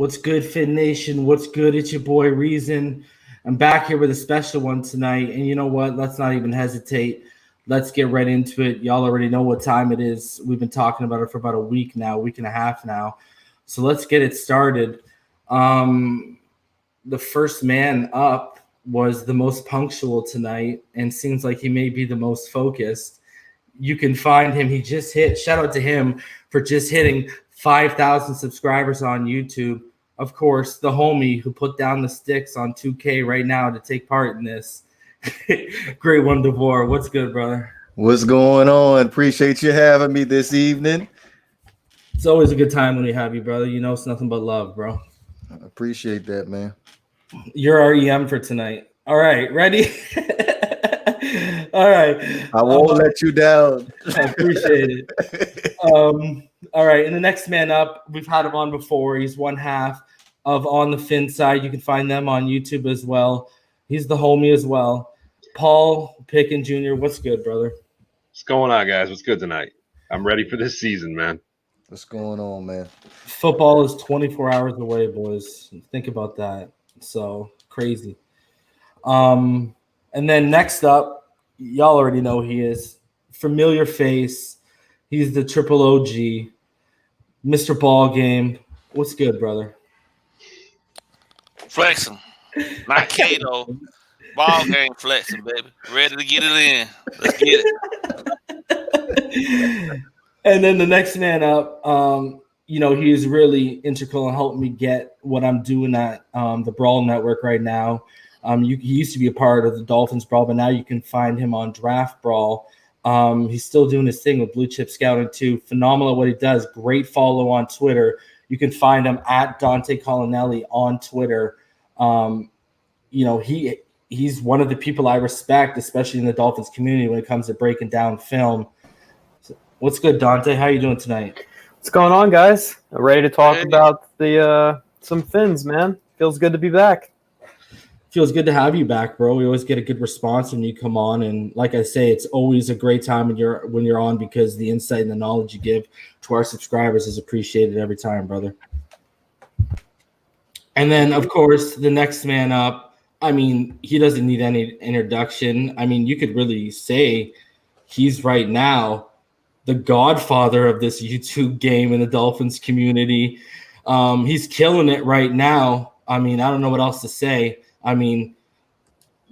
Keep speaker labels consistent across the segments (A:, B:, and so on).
A: What's good, Fin Nation? What's good? It's your boy Reason. I'm back here with a special one tonight. And you know what? Let's not even hesitate. Let's get right into it. Y'all already know what time it is. We've been talking about it for about a week and a half now. So let's get it started. The first man up was the most punctual tonight and seems like he may be the most focused. You can find him. He just hit. Shout out to him for just hitting 5,000 subscribers on YouTube. Of course, the homie who put down the sticks on 2K right now to take part in this. GreatOneDeVore, what's good, brother?
B: What's going on? Appreciate you having me this evening.
A: It's always a good time when we have you, brother. You know it's nothing but love, bro.
B: I appreciate that, man.
A: You're our EM for tonight. All right, ready? All right.
B: I won't let you down.
A: I appreciate it. All right, and the next man up, we've had him on before. He's one half of On The Finside. You can find them on YouTube as well. He's the homie as well. Paul Pickens Jr., what's good, brother?
C: What's going on, guys? What's good tonight? I'm ready for this season, man.
B: What's going on, man?
A: Football is 24 hours away, boys. Think about that. So crazy. And then next up, y'all already know who he is. Familiar face. He's the triple OG, Mr. BallGame. What's good, brother?
D: Flexing. Not Kato. BallGame flexing, baby. Ready to get it in. Let's get it.
A: And then the next man up, he is really integral in helping me get what I'm doing at the Brawl Network right now. He used to be a part of the Dolphins Brawl, but now you can find him on Draft Brawl. He's still doing his thing with Blue Chip Scouting too. Phenomenal at what he does. Great follow on Twitter. You can find him at Dante Collinelli on Twitter. He's one of the people I respect, especially in the Dolphins community when it comes to breaking down film. So, what's good, Dante? How you doing tonight?
E: What's going on, guys? Ready to talk about the some Fins, man. Feels good to be back.
A: Feels good to have you back, bro. We always get a good response when you come on, and like I say, it's always a great time when you're on because the insight and the knowledge you give to our subscribers is appreciated every time, brother. And then, of course, the next man up. I mean, he doesn't need any introduction. I mean, you could really say he's right now the godfather of this YouTube game in the Dolphins community. He's killing it right now. I mean, I don't know what else to say. I mean,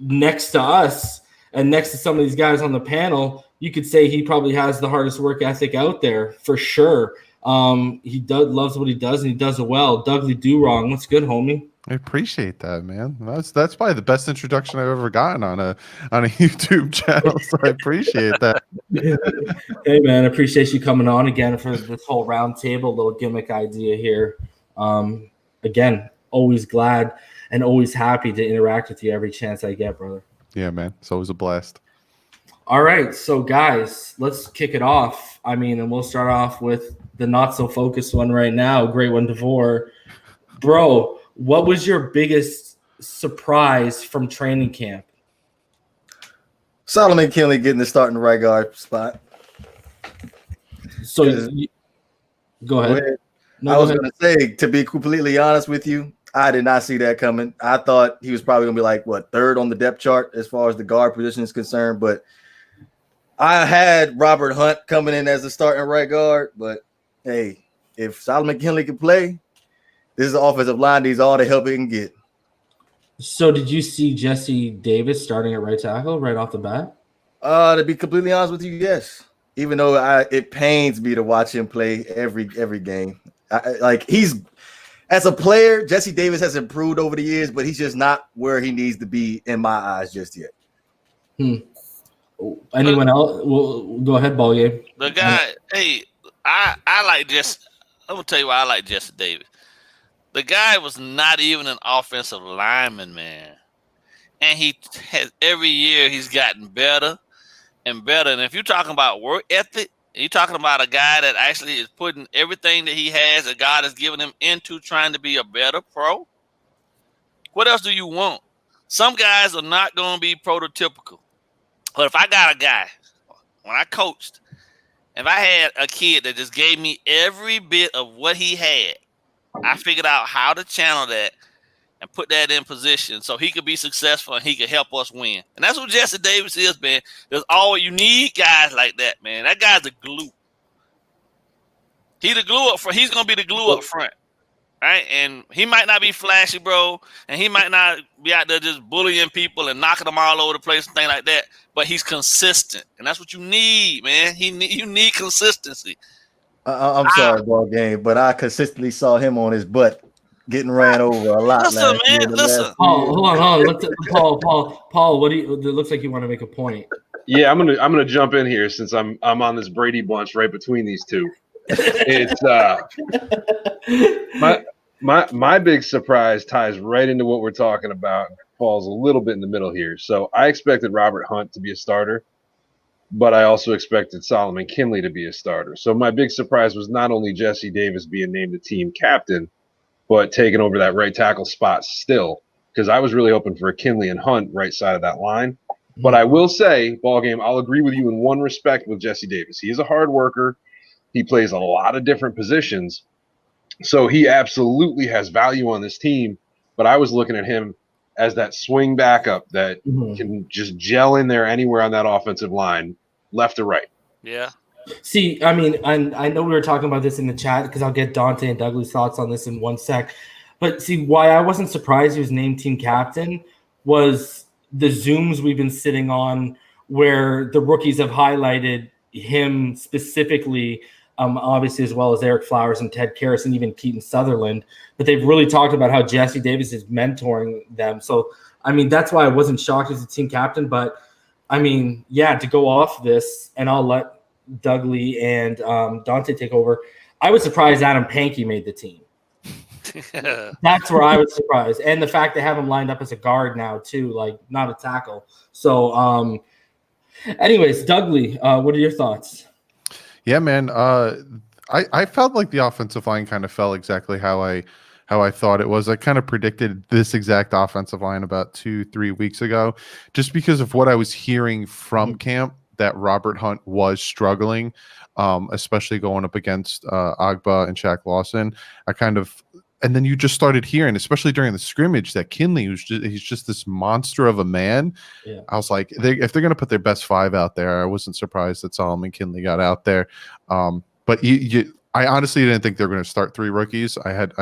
A: next to us and next to some of these guys on the panel, you could say he probably has the hardest work ethic out there for sure. He loves what he does, and he does it well. DouglieDoWrong, what's good, homie?
F: I appreciate that, man. That's probably the best introduction I've ever gotten on a YouTube channel. So I appreciate that.
A: Hey, man, I appreciate you coming on again for this whole roundtable little gimmick idea here. Again, always glad and always happy to interact with you every chance I get, brother.
F: Yeah, man. It's always a blast.
A: All right, so guys, let's kick it off. I mean, and we'll start off with the not so focused one right now. GreatOneDeVore, bro. What was your biggest surprise from training camp?
B: Solomon Kinley getting the starting right guard spot.
A: So go ahead.
B: No, I was going to say, to be completely honest with you, I did not see that coming. I thought he was probably going to be third on the depth chart as far as the guard position is concerned. But I had Robert Hunt coming in as the starting right guard. But, hey, if Solomon Kinley can play, this is the offensive line needs all the help it can get.
A: So did you see Jesse Davis starting at right tackle right off the bat?
B: To be completely honest with you, yes. Even though it pains me to watch him play every game. He's as a player, Jesse Davis has improved over the years, but he's just not where he needs to be in my eyes just yet.
A: Anyone else? Well, go ahead, BallGame.
D: The guy, I like Jesse. I'm gonna tell you why I like Jesse Davis. The guy was not even an offensive lineman, man. And he has every year he's gotten better and better. And if you're talking about work ethic, you're talking about a guy that actually is putting everything that he has that God has given him into trying to be a better pro. What else do you want? Some guys are not going to be prototypical. But if I got a guy, when I coached, if I had a kid that just gave me every bit of what he had, I figured out how to channel that and put that in position so he could be successful and he could help us win. And that's what Jesse Davis is, man. There's always, you need guys like that, man. That guy's the glue. He's the glue up front. He's gonna be the glue up front, right? And he might not be flashy, bro, and he might not be out there just bullying people and knocking them all over the place and things like that. But he's consistent, and that's what you need, man. You need consistency.
B: I'm sorry, BallGame, but I consistently saw him on his butt getting ran over a lot.
D: Listen, man, listen.
A: Paul, hold on. Look at Paul. What do you? It looks like you want to make a point.
C: Yeah, I'm gonna jump in here since I'm on this Brady bunch right between these two. It's my big surprise ties right into what we're talking about. Falls a little bit in the middle here. So I expected Robert Hunt to be a starter, but I also expected Solomon Kinley to be a starter. So my big surprise was not only Jesse Davis being named the team captain, but taking over that right tackle spot still, because I was really hoping for a Kinley and Hunt right side of that line. But I will say, BallGame, I'll agree with you in one respect with Jesse Davis. He is a hard worker. He plays a lot of different positions. So he absolutely has value on this team. But I was looking at him as that swing backup that can just gel in there anywhere on that offensive line, left or right.
D: Yeah.
A: See, I mean, I know we were talking about this in the chat because I'll get Dante and Douglas' thoughts on this in one sec. But see, why I wasn't surprised he was named team captain was the Zooms we've been sitting on where the rookies have highlighted him specifically, obviously, as well as Eric Flowers and Ted Karras and even Keaton Sutherland. But they've really talked about how Jesse Davis is mentoring them. So, I mean, that's why I wasn't shocked as a team captain. But, I mean, yeah, to go off this, and I'll let Dougley and Dante take over. I was surprised Adam Pankey made the team. That's where I was surprised. And the fact they have him lined up as a guard now, too, like not a tackle. So, anyways, Dougley, what are your thoughts?
F: Yeah, man. I felt like the offensive line kind of fell exactly how I thought it was. I kind of predicted this exact offensive line about 2-3 weeks ago, just because of what I was hearing from camp that Robert Hunt was struggling, especially going up against Agba and Shaq Lawson. And then you just started hearing, especially during the scrimmage, that Kinley, he's just this monster of a man. Yeah. I was like, if they're going to put their best five out there, I wasn't surprised that Solomon Kinley got out there. But I honestly didn't think they were going to start three rookies. I had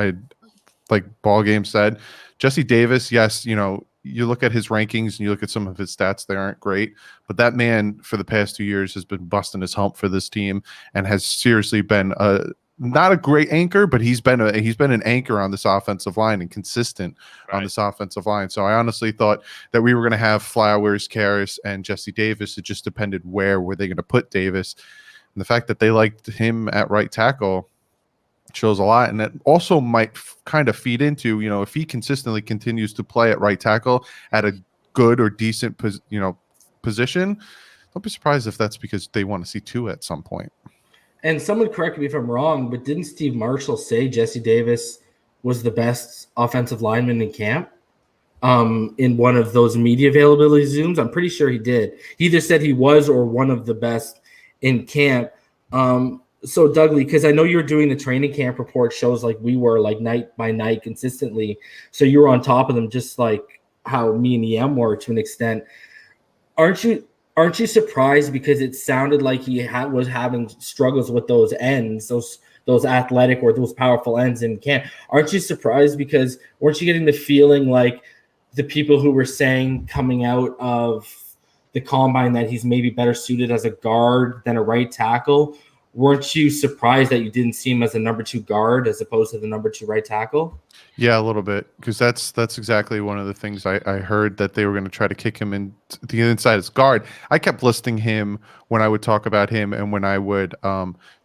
F: like BallGame said, Jesse Davis, yes, you look at his rankings and you look at some of his stats, they aren't great. But that man for the past 2 years has been busting his hump for this team and has seriously been not a great anchor, but he's been an anchor on this offensive line and consistent on this offensive line. So I honestly thought that we were going to have Flowers, Karras, and Jesse Davis. It just depended where were they going to put Davis. And the fact that they liked him at right tackle shows a lot. And that also might kind of feed into, if he consistently continues to play at right tackle at a good or decent position, don't be surprised if that's because they want to see two at some point.
A: And someone correct me if I'm wrong, but didn't Steve Marshall say Jesse Davis was the best offensive lineman in camp in one of those media availability Zooms? I'm pretty sure he did. He either said he was or one of the best in camp. So, Dougley, because I know you're doing the training camp report shows like we were, like night by night consistently. So you were on top of them just like how me and EM were to an extent. Aren't you surprised because it sounded like he was having struggles with those ends, those athletic or those powerful ends in camp? Aren't you surprised because weren't you getting the feeling like the people who were saying coming out of the combine that he's maybe better suited as a guard than a right tackle? Weren't you surprised that you didn't see him as a number 2 guard as opposed to the number 2 right tackle?
F: Yeah, a little bit, because that's exactly one of the things I heard, that they were going to try to kick him in the inside as guard. I kept listing him when I would talk about him and when I would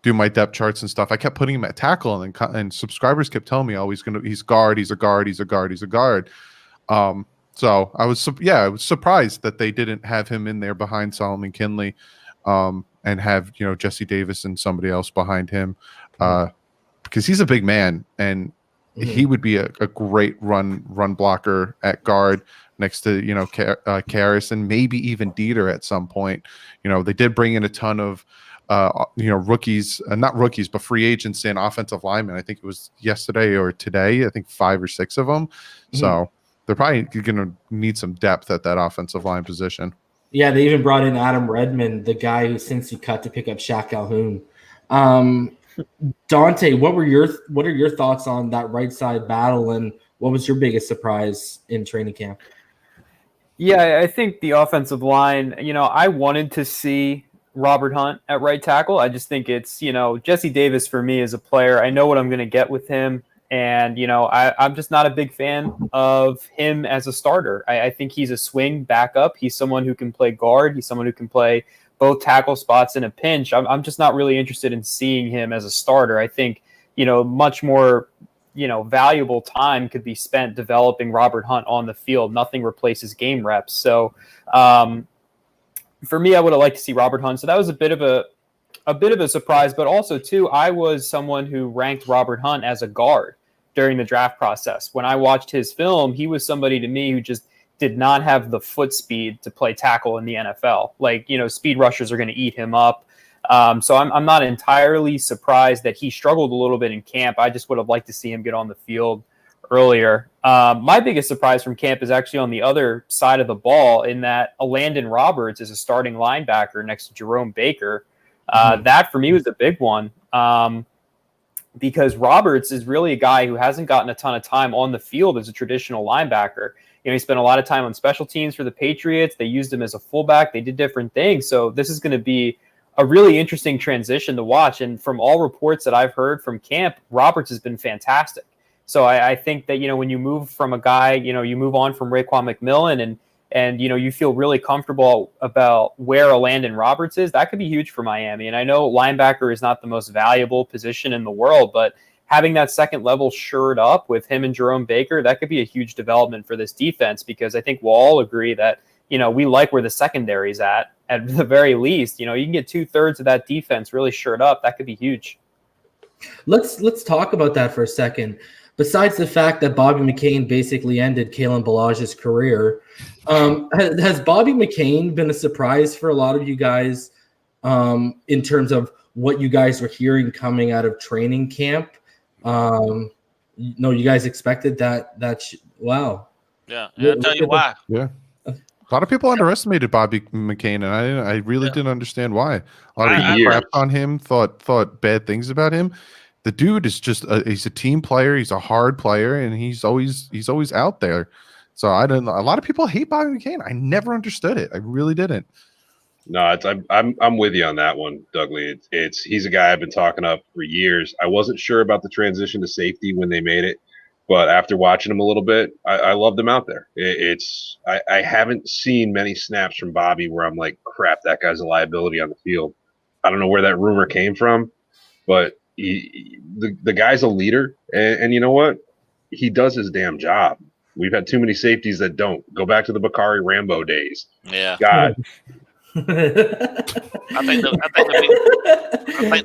F: do my depth charts and stuff. I kept putting him at tackle, and subscribers kept telling me, "Oh, he's guard, he's a guard, he's a guard, he's a guard." So I was surprised that they didn't have him in there behind Solomon Kinley, and have Jesse Davis and somebody else behind him, because he's a big man and he would be a great run blocker at guard next to Karras and maybe even Dieter at some point. They did bring in a ton of rookies, not rookies, but free agents and offensive linemen. I think it was yesterday or today. I think 5 or 6 of them.
A: Mm-hmm.
F: So they're probably going to need some depth at that offensive line position.
A: Yeah, they even brought in Adam Redmond, the guy who since he cut to pick up Shaq Calhoun. Dante, what are your thoughts on that right side battle, and what was your biggest surprise in training camp?
E: Yeah, I think the offensive line, I wanted to see Robert Hunt at right tackle. I just think it's, Jesse Davis for me as a player. I know what I'm going to get with him. And, I'm just not a big fan of him as a starter. I think he's a swing backup. He's someone who can play guard. He's someone who can play both tackle spots in a pinch. I'm just not really interested in seeing him as a starter. I think, much more, valuable time could be spent developing Robert Hunt on the field. Nothing replaces game reps. So for me, I would have liked to see Robert Hunt. So that was a bit of a surprise, but also too, I was someone who ranked Robert Hunt as a guard during the draft process. When I watched his film, he was somebody to me who just did not have the foot speed to play tackle in the NFL. Like, speed rushers are going to eat him up. So I'm not entirely surprised that he struggled a little bit in camp. I just would have liked to see him get on the field earlier. My biggest surprise from camp is actually on the other side of the ball, in that Landon Roberts is a starting linebacker next to Jerome Baker. That for me was a big one, because Roberts is really a guy who hasn't gotten a ton of time on the field as a traditional linebacker. He spent a lot of time on special teams for the Patriots. They used him as a fullback. They did different things. So this is going to be a really interesting transition to watch. And from all reports that I've heard from camp, Roberts has been fantastic. So I think that, when you move from a guy, you move on from Raekwon McMillan and you feel really comfortable about where Landon Roberts is, that could be huge for Miami. And I know linebacker is not the most valuable position in the world, but having that second level shored up with him and Jerome Baker, that could be a huge development for this defense, because I think we'll all agree that, we like where the secondary is at the very least. You can get 2/3 of that defense really shored up. That could be huge.
A: Let's talk about that for a second. Besides the fact that Bobby McCain basically ended Kalen Ballage's career, has Bobby McCain been a surprise for a lot of you guys in terms of what you guys were hearing coming out of training camp? No, you guys expected that. Wow.
D: Yeah, I'll tell you why.
F: Yeah. A lot of people underestimated Bobby McCain, and I really didn't understand why. A lot of people crapped on him, thought bad things about him. The dude is just he's a team player. He's a hard player, and he's always out there. So I don't know. A lot of people hate Bobby McCain. I never understood it. I really didn't.
C: No, I'm with you on that one, Dougley. He's a guy I've been talking up for years. I wasn't sure about the transition to safety when they made it, but after watching him a little bit, I loved him out there. I haven't seen many snaps from Bobby where I'm like, crap, that guy's a liability on the field. I don't know where that rumor came from, but the guy's a leader, and you know what? He does his damn job. We've had too many safeties that don't. Go back to the Bakari Rambo days.
D: Yeah.
C: God.
D: I think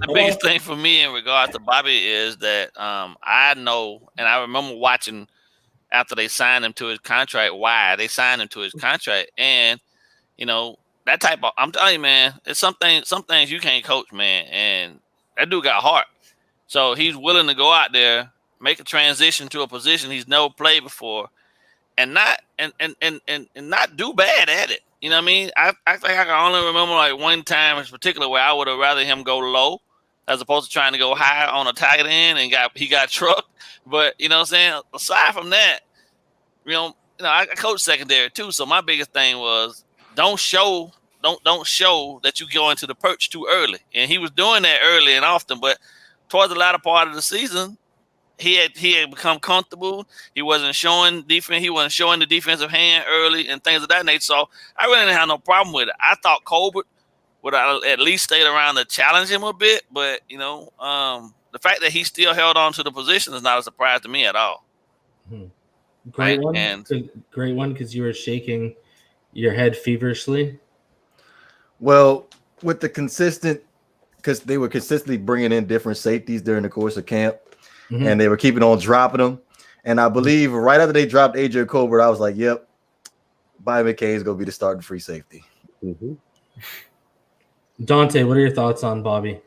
D: the biggest thing for me in regards to Bobby is that I know, and I remember watching after they signed him to his contract, why they signed him to his contract, and that type of, I'm telling you, man, it's some things you can't coach, man, and that dude got heart, so he's willing to go out there, make a transition to a position he's never played before, and not do bad at it. You know what I mean? I think I can only remember like one time in particular where I would have rather him go low as opposed to trying to go high on a tight end, and he got trucked. But you know what I'm saying? Aside from that, I coach secondary too. So my biggest thing was don't show that you go into the perch too early. And he was doing that early and often, but towards the latter part of the season, he had become comfortable. He wasn't showing defense. He wasn't showing the defensive hand early and things of that nature. So I really didn't have no problem with it. I thought Colbert would at least stayed around to challenge him a bit. But, the fact that he still held on to the position is not a surprise to me at all.
A: Great one, because you were shaking your head feverishly.
B: Well, with the because they were consistently bringing in different safeties during the course of camp. Mm-hmm. And they were keeping on dropping them. And I believe right after they dropped AJ Colbert, I was like, yep, Bobby McCain is going to be the starting free safety.
C: Mm-hmm.
A: Dante, what are your thoughts on Bobby?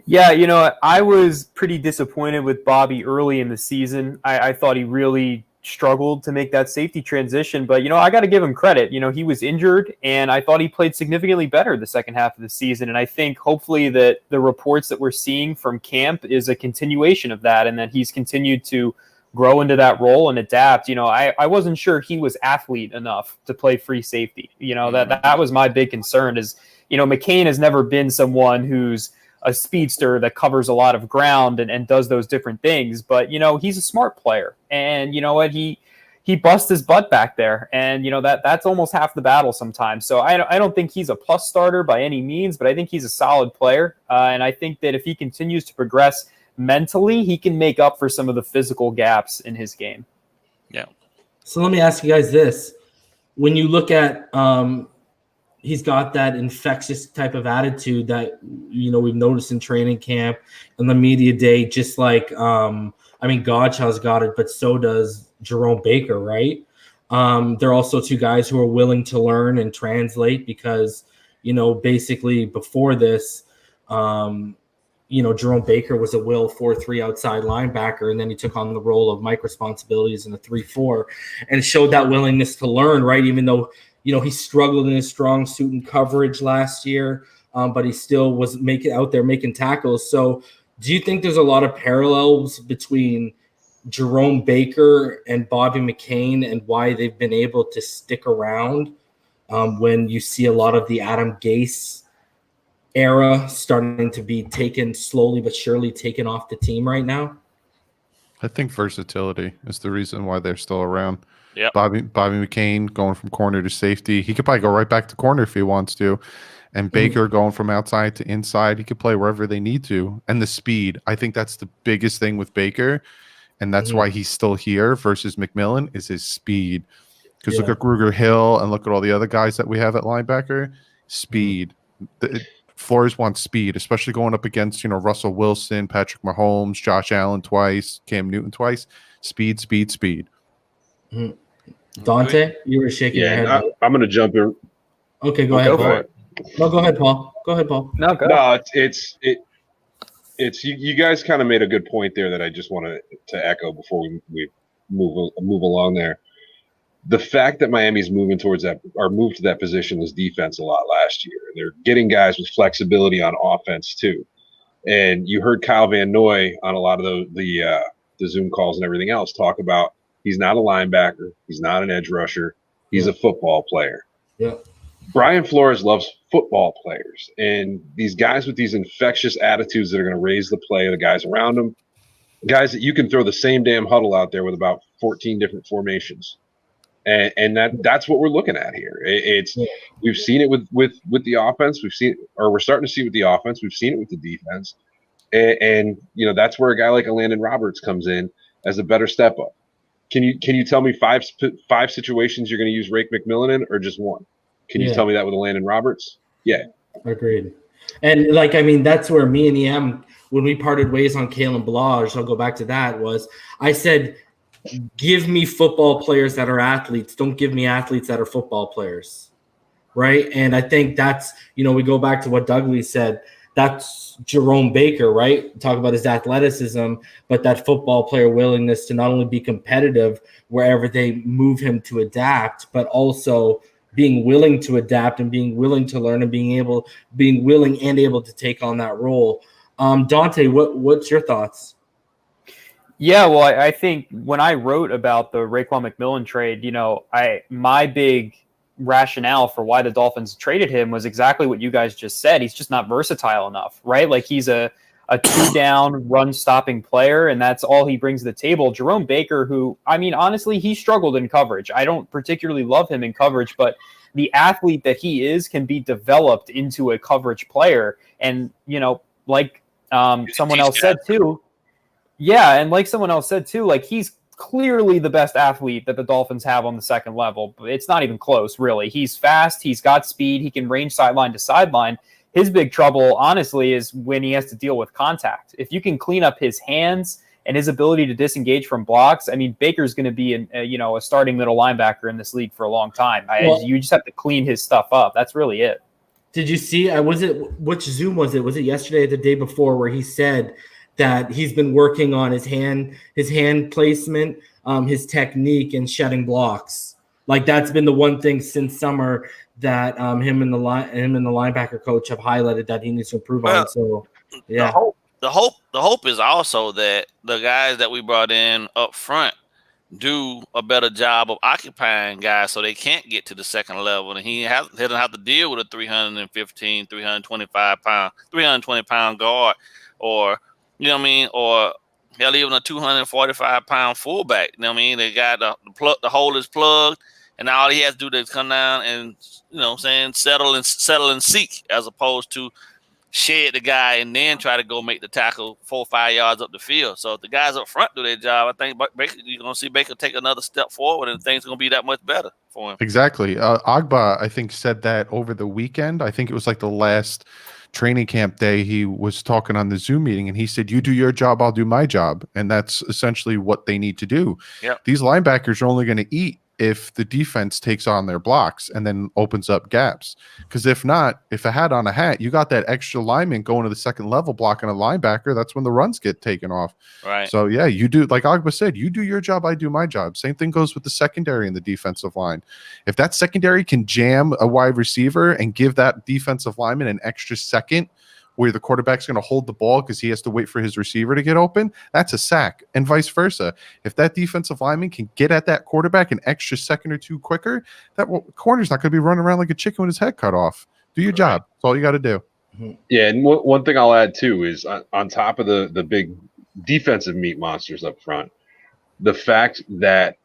E: Yeah, I was pretty disappointed with Bobby early in the season. I thought he really struggled to make that safety transition, but I got to give him credit. He was injured, and I thought he played significantly better the second half of the season. And I think hopefully that the reports that we're seeing from camp is a continuation of that, and that he's continued to grow into that role and adapt. I wasn't sure he was athlete enough to play free safety. That was my big concern is, McCain has never been someone who's a speedster that covers a lot of ground and does those different things. But, he's a smart player. And you know what? He busts his butt back there. And, that's almost half the battle sometimes. So I don't think he's a plus starter by any means, but I think he's a solid player. And I think that if he continues to progress mentally, he can make up for some of the physical gaps in his game.
D: Yeah.
A: So let me ask you guys this. When you look at he's got that infectious type of attitude that we've noticed in training camp and the media day, just like Godchild's got it, but so does Jerome Baker, right? They're also two guys who are willing to learn and translate because basically before this Jerome Baker was a 4-3 outside linebacker, and then he took on the role of Mike responsibilities in the 3-4 and showed that willingness to learn, right? Even though he struggled in his strong suit and coverage last year, but he still was making tackles. So do you think there's a lot of parallels between Jerome Baker and Bobby McCain and why they've been able to stick around when you see a lot of the Adam Gase era starting to be taken slowly but surely taken off the team right now?
F: I think versatility is the reason why they're still around.
D: Yep.
F: Bobby McCain going from corner to safety. He could probably go right back to corner if he wants to. And Baker going from outside to inside. He could play wherever they need to. And the speed. I think that's the biggest thing with Baker. And that's why he's still here versus McMillan is his speed. Because look at Ruger Hill and look at all the other guys that we have at linebacker. Speed. Flores wants speed, especially going up against, Russell Wilson, Patrick Mahomes, Josh Allen twice, Cam Newton twice. Speed, speed, speed.
A: Dante, you were shaking your head.
C: I'm going to jump in.
A: Okay, go ahead, Paul. No, go ahead, Paul.
E: No, go.
C: No, it's you guys kind of made a good point there that I just wanted to echo before we move along there. The fact that Miami's moved to that position was defense a lot last year. They're getting guys with flexibility on offense too. And you heard Kyle Van Noy on a lot of the Zoom calls and everything else talk about he's not a linebacker, he's not an edge rusher, he's a football player.
A: Yeah.
C: Brian Flores loves football players, and these guys with these infectious attitudes that are going to raise the play of the guys around them, guys that you can throw the same damn huddle out there with about 14 different formations. And that's what we're looking at here. We've seen it with the offense. We're starting to see it with the offense. We've seen it with the defense. And that's where a guy like a Landon Roberts comes in as a better step up. Can you tell me five situations you're going to use Rake McMillan in, or just one? Can you tell me that with a Landon Roberts? Yeah.
A: Agreed. And that's where me and EM, when we parted ways on Kalen Ballage, I'll go back to that, was I said, give me football players that are athletes. Don't give me athletes that are football players. Right. And I think that's, we go back to what Dougley said. That's Jerome Baker, right? Talk about his athleticism, but that football player willingness to not only be competitive wherever they move him to adapt, but also being willing to adapt and being willing to learn and being willing and able to take on that role. Dante, what's your thoughts?
E: Yeah, well, I think when I wrote about the Raekwon McMillan trade, my big rationale for why the Dolphins traded him was exactly what you guys just said. He's just not versatile enough, right? Like he's a two-down run-stopping player, and that's all he brings to the table. Jerome Baker, who, honestly, he struggled in coverage. I don't particularly love him in coverage, but the athlete that he is can be developed into a coverage player. And, like someone else said too, like he's clearly the best athlete that the Dolphins have on the second level. But it's not even close, really. He's fast. He's got speed. He can range sideline to sideline. His big trouble, honestly, is when he has to deal with contact. If you can clean up his hands and his ability to disengage from blocks, Baker's going to be a starting middle linebacker in this league for a long time. You just have to clean his stuff up. That's really it.
A: Did you see? Which Zoom was it? Was it yesterday or the day before where he said that he's been working on his hand placement, his technique, and shedding blocks. Like that's been the one thing since summer that him and the linebacker coach have highlighted that he needs to improve on. So yeah,
D: the hope is also that the guys that we brought in up front do a better job of occupying guys so they can't get to the second level, and he doesn't have to deal with a 315, 320 pound guard, or you know what I mean, or hell, even a 245 pound fullback. You know what I mean? They got the hole is plugged, and all he has to do is come down and settle and seek, as opposed to shed the guy and then try to go make the tackle 4 or 5 yards up the field. So if the guys up front do their job, I think you're going to see Baker take another step forward, and things are going to be that much better for him.
F: Exactly. Agba, I think, said that over the weekend. I think it was like the last training camp day. He was talking on the Zoom meeting, and he said, "You do your job, I'll do my job." And that's essentially what they need to do.
D: Yep.
F: These linebackers are only going to eat if the defense takes on their blocks and then opens up gaps. Because if not, if a hat on a hat, you got that extra lineman going to the second level blocking a linebacker. That's when the runs get taken off.
D: Right.
F: So yeah, you do, like Agba said, you do your job, I do my job. Same thing goes with the secondary and the defensive line. If that secondary can jam a wide receiver and give that defensive lineman an extra second where the quarterback's going to hold the ball because he has to wait for his receiver to get open, that's a sack, and vice versa. If that defensive lineman can get at that quarterback an extra second or two quicker, that corner's not going to be running around like a chicken with his head cut off. Do your job. That's all you got to do.
C: Yeah, and one thing I'll add too is on top of the big defensive meat monsters up front, the fact that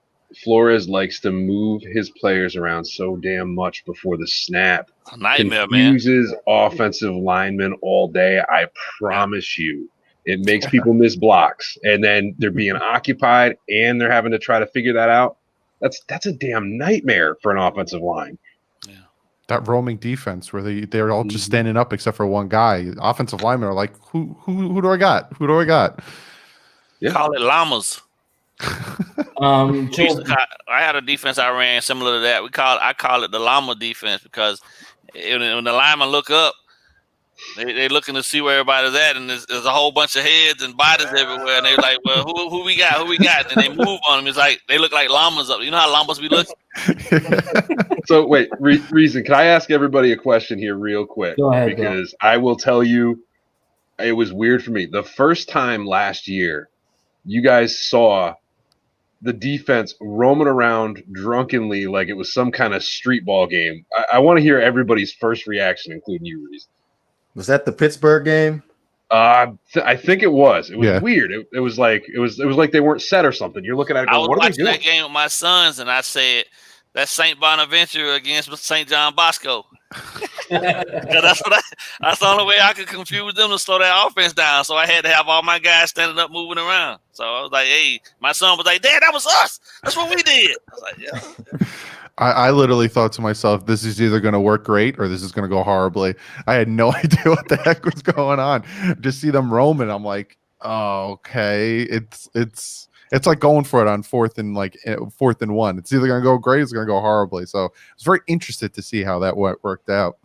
C: Flores likes to move his players around so damn much before the snap confuses offensive linemen all day. I promise you, it makes people miss blocks, and then they're being occupied and they're having to try to figure that out. That's a damn nightmare for an offensive line.
F: Yeah, that roaming defense where they're all just standing up except for one guy. Offensive linemen are like, who do I got? Who do I got?
D: Yeah. Call it llamas. I had a defense I ran similar to that. I call it the llama defense, because when the linemen look up, they're looking to see where everybody's at, and there's a whole bunch of heads and bodies everywhere, and they're like, well, who we got, and they move on them. It's like they look like llamas up. You know how llamas be looking?
C: So wait, Reason, can I ask everybody a question here real quick?
A: Go ahead,
C: because I will tell you, it was weird for me. The first time last year you guys saw the defense roaming around drunkenly like it was some kind of street ball game, I want to hear everybody's first reaction, including you, Reese.
B: Was that the Pittsburgh game?
C: I think it was. It was weird. It was like they weren't set or something. You're looking at it going, what are they doing? I was watching that
D: game with my sons, and I said, that's St. Bonaventure against St. John Bosco. That's the only way I could confuse them to slow that offense down. So I had to have all my guys standing up, moving around. So I was like, hey, my son was like, Dad, that was us. That's what we did. I was like, yeah.
F: I literally thought to myself, this is either going to work great or this is going to go horribly. I had no idea what the heck was going on. Just see them roaming. I'm like, oh, okay. It's like going for it on 4th and 1. It's either going to go great or it's going to go horribly. So I was very interested to see how that worked out.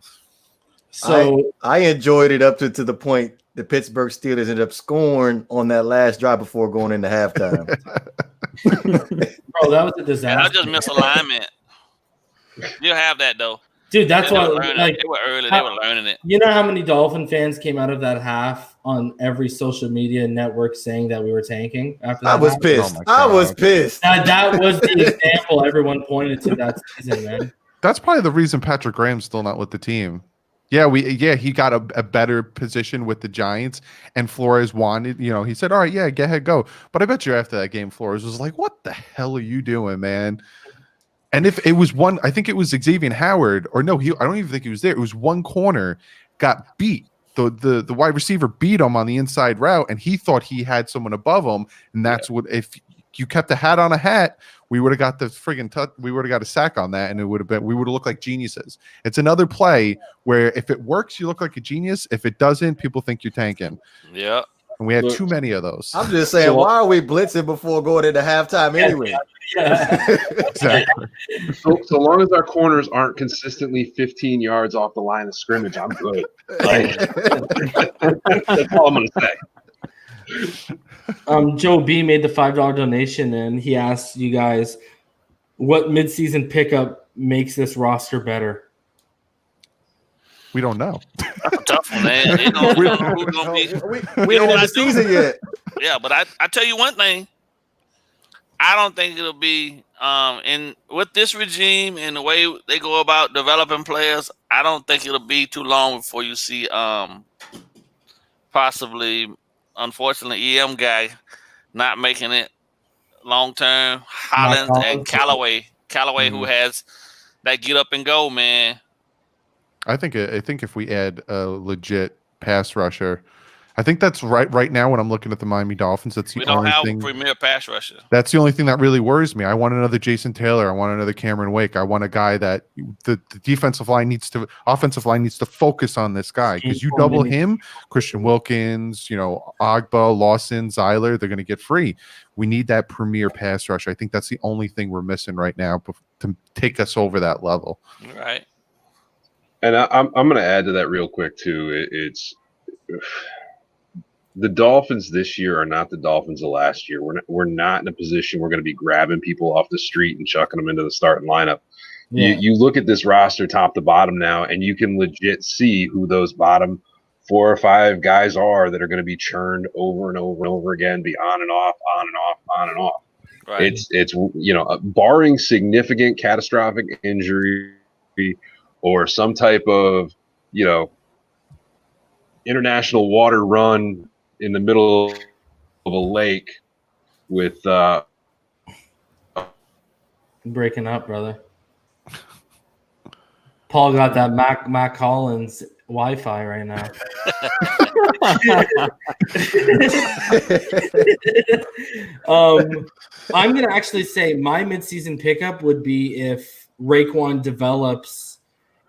B: So I enjoyed it up to the point the Pittsburgh Steelers ended up scoring on that last drive before going into halftime.
A: Bro, that was a disaster.
D: I just misalignment. You'll have that though,
A: dude. That's why
D: they were early. They were learning it.
A: You know how many Dolphin fans came out of that half on every social media network saying that we were tanking after that?
B: I was pissed.
F: Oh I was pissed.
A: That was the example everyone pointed to that season, man.
F: That's probably the reason Patrick Graham's still not with the team. Yeah, he got a better position with the Giants, and Flores wanted, he said, all right, yeah, go ahead, go. But I bet you after that game, Flores was like, what the hell are you doing, man? And if it was I think it was Xavier Howard, or no, I don't even think he was there. It was one corner got beat. The wide receiver beat him on the inside route, and he thought he had someone above him, and that's what, if you kept a hat on a hat, we would have got the friggin' we would have got a sack on that, and we would have looked like geniuses. It's another play where if it works, you look like a genius. If it doesn't, people think you're tanking.
D: Yeah.
F: and we had
C: Look,
F: too many of those.
B: I'm just saying,
C: So-
B: why are we blitzing before going into halftime anyway?
F: Exactly.
C: So long as our corners aren't consistently 15 yards off the line of scrimmage, I'm good. Like, that's all I'm going to say.
A: Joe B made the $5 donation, and he asked you guys, what midseason pickup makes this roster better?
F: We don't know.
D: That's a tough one, man. You know,
F: We-
D: who's gonna be?
B: we
D: You know
B: ain't in
D: what I
B: the
D: do?
B: season yet.
D: Yeah, but I tell you one thing. I don't think it'll be in with this regime and the way they go about developing players. I don't think it'll be too long before you see possibly, unfortunately, EM guy not making it long term. Hollins and Callaway, who has that get up and go, man.
F: I think if we add a legit pass rusher, I think that's right now when I'm looking at the Miami Dolphins, that's the
D: We don't
F: only
D: have
F: thing.
D: a premier pass rusher.
F: That's the only thing that really worries me. I want another Jason Taylor. I want another Cameron Wake. I want a guy that the offensive line needs to focus on this guy, because you double him, Christian Wilkins, Agba, Lawson, Zeiler, they're going to get free. We need that premier pass rush. I think that's the only thing we're missing right now to take us over that level.
D: All right.
C: And I'm going to add to that real quick too. It's the Dolphins this year are not the Dolphins of last year. We're not in a position we're going to be grabbing people off the street and chucking them into the starting lineup.
A: Yeah.
C: You look at this roster top to bottom now, and you can legit see who those bottom 4 or 5 guys are that are going to be churned over and over and over again, be on and off, on and off, on and off.
D: Right.
C: It's barring significant catastrophic injury or some type of international water run in the middle of a lake with
A: Breaking up, brother. Paul got that Mac Collins Wi-Fi right now. I'm gonna actually say my midseason pickup would be if Raekwon develops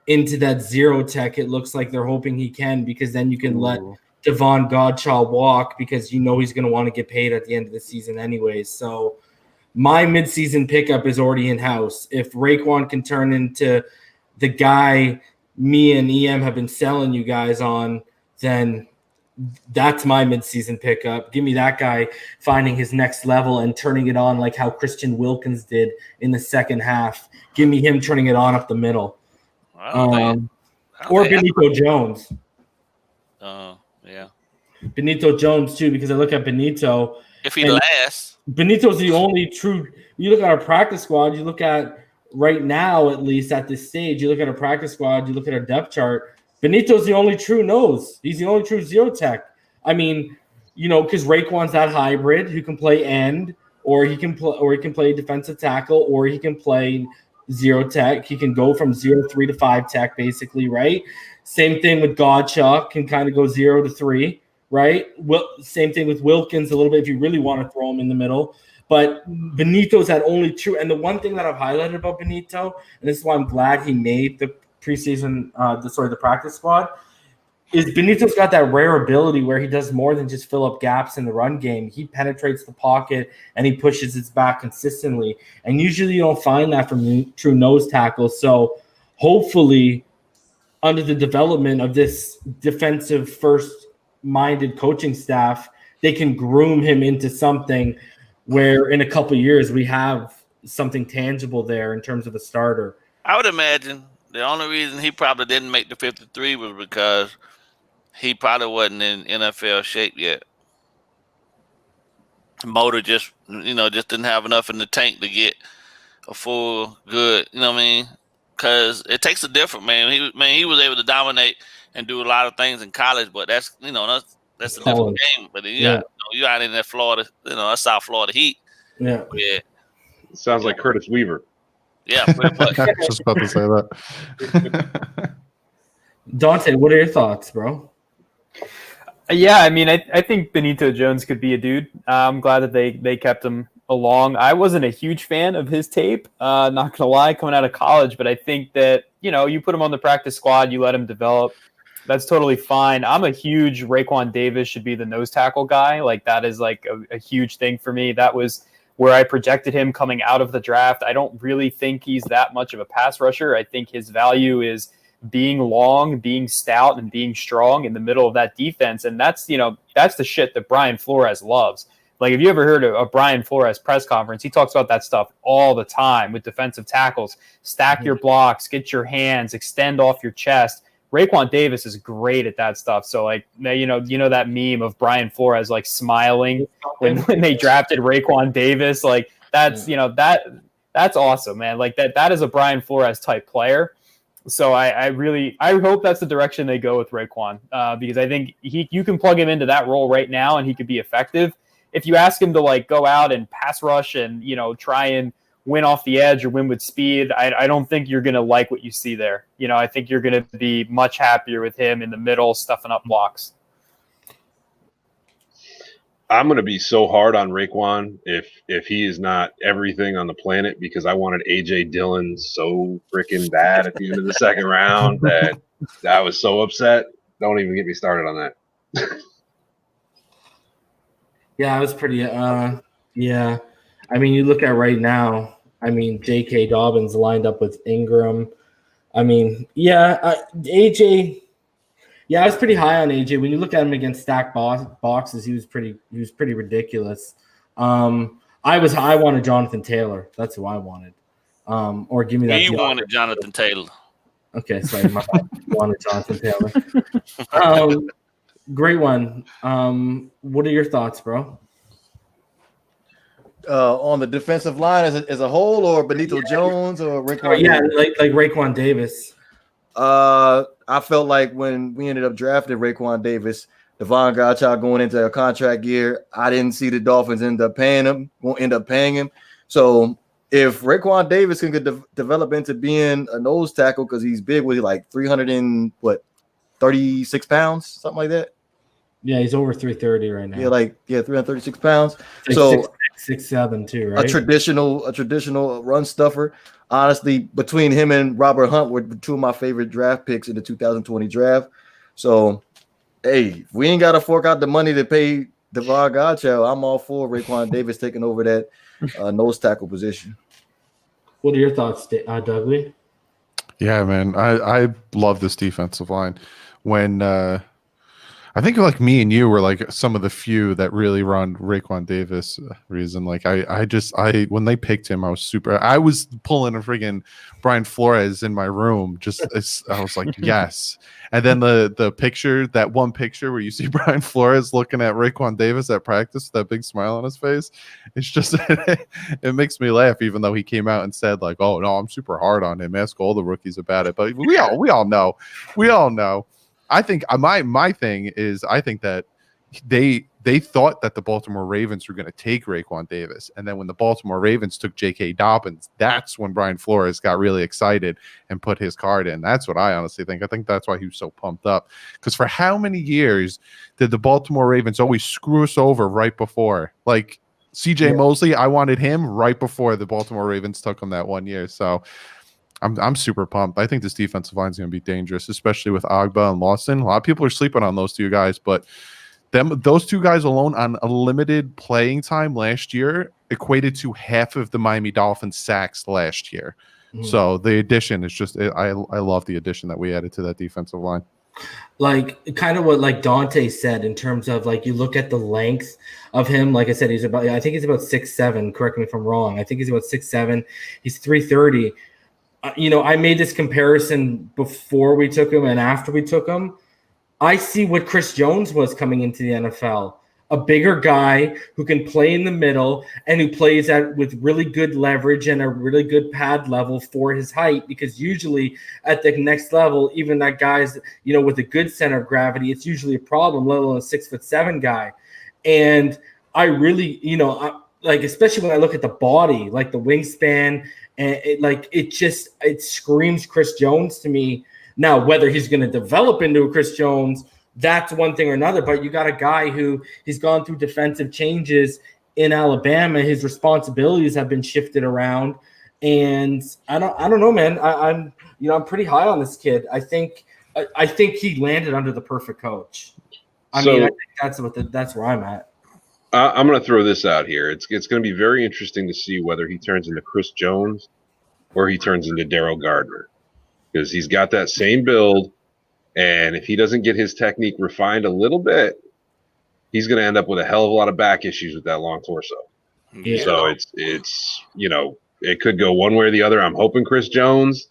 A: into that zero tech. It looks like they're hoping he can, because then you can let Devon Godshaw walk, because he's going to want to get paid at the end of the season anyways. So my midseason pickup is already in-house. If Raekwon can turn into the guy me and EM have been selling you guys on, then that's my midseason pickup. Give me that guy finding his next level and turning it on like how Christian Wilkins did in the second half. Give me him turning it on up the middle. Or Benito Jones.
D: Yeah.
A: Benito Jones too, because I look at Benito.
D: If he lasts.
A: Benito's the only true. You look at our practice squad. You look at right now, at least at this stage. You look at our practice squad. You look at our depth chart. Benito's the only true nose. He's the only true zero tech. I mean, because Raekwon's that hybrid who can play end, or he can play defensive tackle, or he can play zero tech. He can go from 0-3 to 5 tech, basically, right? Same thing with Godshaw, can kind of go 0 to 3, right? Same thing with Wilkins a little bit if you really want to throw him in the middle. But Benito's that only true. And the one thing that I've highlighted about Benito, and this is why I'm glad he made the preseason, the practice squad, is Benito's got that rare ability where he does more than just fill up gaps in the run game. He penetrates the pocket and he pushes his back consistently. And usually you don't find that from true nose tackles. So hopefully, under the development of this defensive first-minded coaching staff, they can groom him into something where in a couple of years we have something tangible there in terms of a starter.
D: I would imagine the only reason he probably didn't make the 53 was because he probably wasn't in NFL shape yet. Motor just didn't have enough in the tank to get a full good, because it takes a different man. He was able to dominate and do a lot of things in college, but that's a different game. But then you out in that Florida, that South Florida heat.
A: Yeah.
C: Sounds like Curtis Weaver.
D: Yeah, pretty much.
F: I was just about to say that.
A: Dante, what are your thoughts, bro?
E: Yeah, I mean, I think Benito Jones could be a dude. I'm glad that they kept him along. I wasn't a huge fan of his tape, not going to lie, coming out of college, but I think that, you put him on the practice squad, you let him develop. That's totally fine. I'm a huge Raekwon Davis should be the nose tackle guy. Like that is like a huge thing for me. That was where I projected him coming out of the draft. I don't really think he's that much of a pass rusher. I think his value is being long, being stout, and being strong in the middle of that defense. And that's the shit that Brian Flores loves. Like, if you ever heard a Brian Flores press conference, he talks about that stuff all the time with defensive tackles. Stack your blocks, get your hands, extend off your chest. Raekwon Davis is great at that stuff. So, like, you know that meme of Brian Flores like smiling when they drafted Raekwon Davis. Like, that's that's awesome, man. Like that is a Brian Flores type player. So I hope that's the direction they go with Raekwon, because I think you can plug him into that role right now and he could be effective. If you ask him to like go out and pass rush and try and win off the edge or win with speed, I don't think you're going to like what you see there. I think you're going to be much happier with him in the middle, stuffing up blocks.
C: I'm going to be so hard on Raekwon if he is not everything on the planet, because I wanted A.J. Dillon so freaking bad at the end of the second round that I was so upset. Don't even get me started on that.
A: Yeah, I was pretty yeah. I mean, you look at right now, I mean, J.K. Dobbins lined up with Ingram. I mean, AJ. Yeah, I was pretty high on AJ. When you look at him against stacked boxes, he was pretty ridiculous. I wanted Jonathan Taylor. That's who I wanted. Or give me that.
D: You wanted Jonathan Taylor.
A: Okay, sorry, my wanted Jonathan Taylor. Great one. What are your thoughts, bro?
B: On the defensive line as a whole, or Benito Jones, or Raekwon?
A: Yeah, like Raekwon Davis.
B: I felt like when we ended up drafting Raekwon Davis, Devon Godchild going into a contract year, I didn't see the Dolphins end up paying him. So if Raekwon Davis can develop into being a nose tackle, because he's big, was he like 36 pounds, something like that?
A: Yeah, he's over 330 right now.
B: 336 pounds.
A: Like
B: so
A: 6'7" too, right?
B: A traditional run stuffer. Honestly, between him and Robert Hunt were two of my favorite draft picks in the 2020 draft. So, hey, if we ain't got to fork out the money to pay Devon Godchild, I'm all for Raekwon Davis taking over that nose tackle position.
A: What are your thoughts, Dougie?
F: Yeah, man, I love this defensive line. When I think like me and you were like some of the few that really run Raekwon Davis reason. Like I when they picked him, I was pulling a friggin' Brian Flores in my room. I was like, yes. And then the picture, that one picture where you see Brian Flores looking at Raekwon Davis at practice, that big smile on his face, it's just it makes me laugh, even though he came out and said like, oh no, I'm super hard on him. Ask all the rookies about it. But we all know. I think my thing is, I think that they thought that the Baltimore Ravens were going to take Raekwon Davis, and then when the Baltimore Ravens took J.K. Dobbins, that's when Brian Flores got really excited and put his card in. That's what I honestly think. I think that's why he was so pumped up, because for how many years did the Baltimore Ravens always screw us over right before? Like C.J. Mosley, I wanted him right before the Baltimore Ravens took him that one year. So I'm super pumped. I think this defensive line is going to be dangerous, especially with Agba and Lawson. A lot of people are sleeping on those two guys, but those two guys alone on a limited playing time last year equated to half of the Miami Dolphins sacks last year. So the addition is just I love the addition that we added to that defensive line.
A: Like kind of what like Dante said in terms of like you look at the length of him. Like I said, I think he's about 6'7". Correct me if I'm wrong. I think he's about 6'7". He's 330. I made this comparison before we took him and after we took him. I see what Chris Jones was coming into the NFL, a bigger guy who can play in the middle and who plays with really good leverage and a really good pad level for his height, because usually at the next level, even that guy's, with a good center of gravity, it's usually a problem, let alone a 6'7" guy. And I really, especially when I look at the body, like the wingspan, and it screams Chris Jones to me. Now, whether he's going to develop into a Chris Jones, that's one thing or another. But you got a guy who he's gone through defensive changes in Alabama. His responsibilities have been shifted around, and I don't know, man. I'm pretty high on this kid. I think I think he landed under the perfect coach. I think that's where I'm at.
C: I'm going to throw this out here. It's going to be very interesting to see whether he turns into Chris Jones or he turns into Daryl Gardner, because he's got that same build, and if he doesn't get his technique refined a little bit, he's going to end up with a hell of a lot of back issues with that long torso.
A: Yeah.
C: So it's it could go one way or the other. I'm hoping Chris Jones,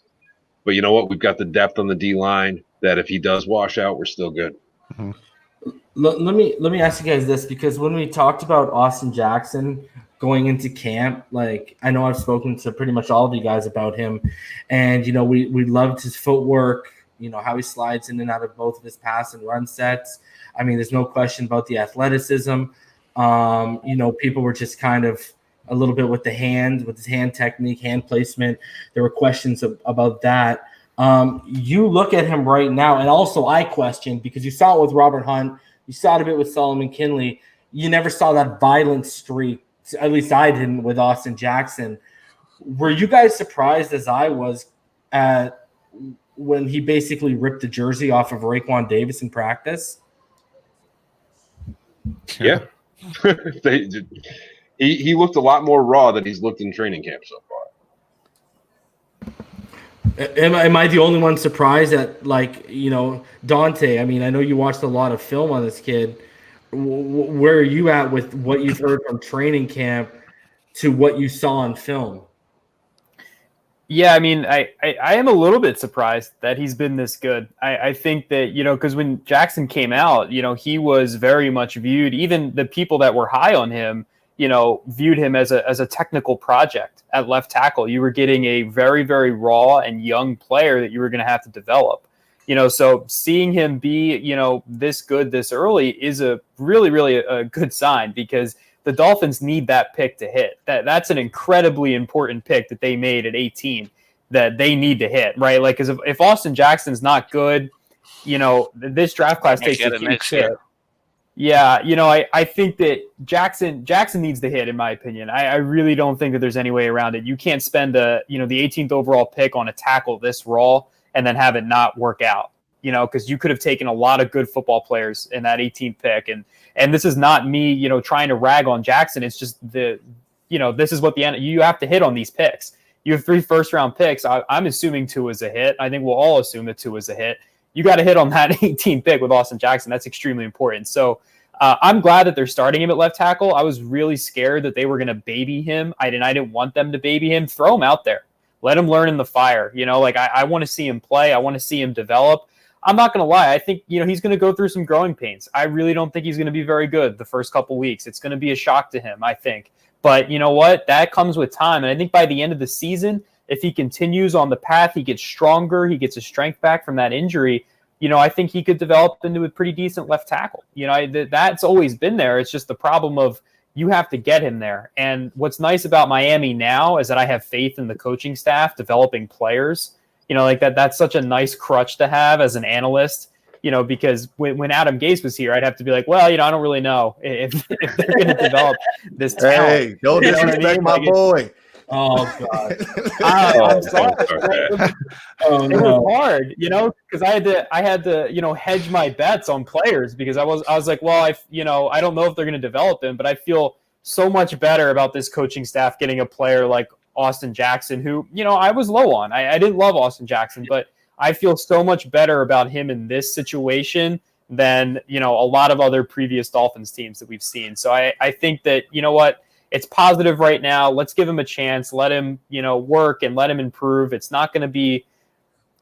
C: but you know what? We've got the depth on the D line that if he does wash out, we're still good.
F: Mm-hmm.
A: Let me ask you guys this, because when we talked about Austin Jackson going into camp, like, I know I've spoken to pretty much all of you guys about him, and we loved his footwork, how he slides in and out of both of his pass and run sets. I mean, there's no question about the athleticism. People were just kind of a little bit with his hand technique, hand placement. There were questions about that. You look at him right now, and also I question, because you saw it with Robert Hunt, you saw it a bit with Solomon Kinley. You never saw that violent streak, at least I didn't, with Austin Jackson. Were you guys surprised, as I was, at when he basically ripped the jersey off of Raekwon Davis in practice?
C: Yeah. He looked a lot more raw than he's looked in training camp so far.
A: Am I the only one surprised at, Dante? I mean, I know you watched a lot of film on this kid. Where are you at with what you've heard from training camp to what you saw on film?
E: Yeah, I mean, I am a little bit surprised that he's been this good. I think that, because when Jackson came out, he was very much viewed, even the people that were high on him, viewed him as a technical project at left tackle. You were getting a very, very raw and young player that you were going to have to develop. So seeing him be, this good this early is a really, really a good sign, because the Dolphins need that pick to hit. That's an incredibly important pick that they made at 18 that they need to hit, right? Like, because if Austin Jackson's not good, this draft class takes a huge hit. Yeah, I think that Jackson needs the hit, in my opinion. I really don't think that there's any way around it. You can't spend the 18th overall pick on a tackle this raw and then have it not work out, because you could have taken a lot of good football players in that 18th pick. And this is not me, trying to rag on Jackson. It's just this is what you have to hit on these picks. You have 3 first-round picks. I'm assuming 2 is a hit. I think we'll all assume that 2 is a hit. You got to hit on that 18th pick with Austin Jackson. That's extremely important. So I'm glad that they're starting him at left tackle. I was really scared that they were going to baby him. I didn't want them to baby him. Throw him out there. Let him learn in the fire. I want to see him play. I want to see him develop. I'm not going to lie. I think, he's going to go through some growing pains. I really don't think he's going to be very good the first couple weeks. It's going to be a shock to him, I think. But you know what? That comes with time. And I think by the end of the season, if he continues on the path, he gets stronger, he gets his strength back from that injury, I think he could develop into a pretty decent left tackle. That's always been there. It's just the problem of you have to get him there. And what's nice about Miami now is that I have faith in the coaching staff developing players. That's such a nice crutch to have as an analyst, because when Adam Gase was here, I'd have to be like, well, I don't really know if they're going to develop this talent.
B: Hey, don't disrespect my boy.
A: Oh God!
E: I'm sorry. It was hard, because I had to, hedge my bets on players, because I was like, well, I don't know if they're going to develop him, but I feel so much better about this coaching staff getting a player like Austin Jackson, who, I was low on. I didn't love Austin Jackson, but I feel so much better about him in this situation than, a lot of other previous Dolphins teams that we've seen. So I think that, what? It's positive right now. Let's give him a chance. Let him, work and let him improve. It's not going to be,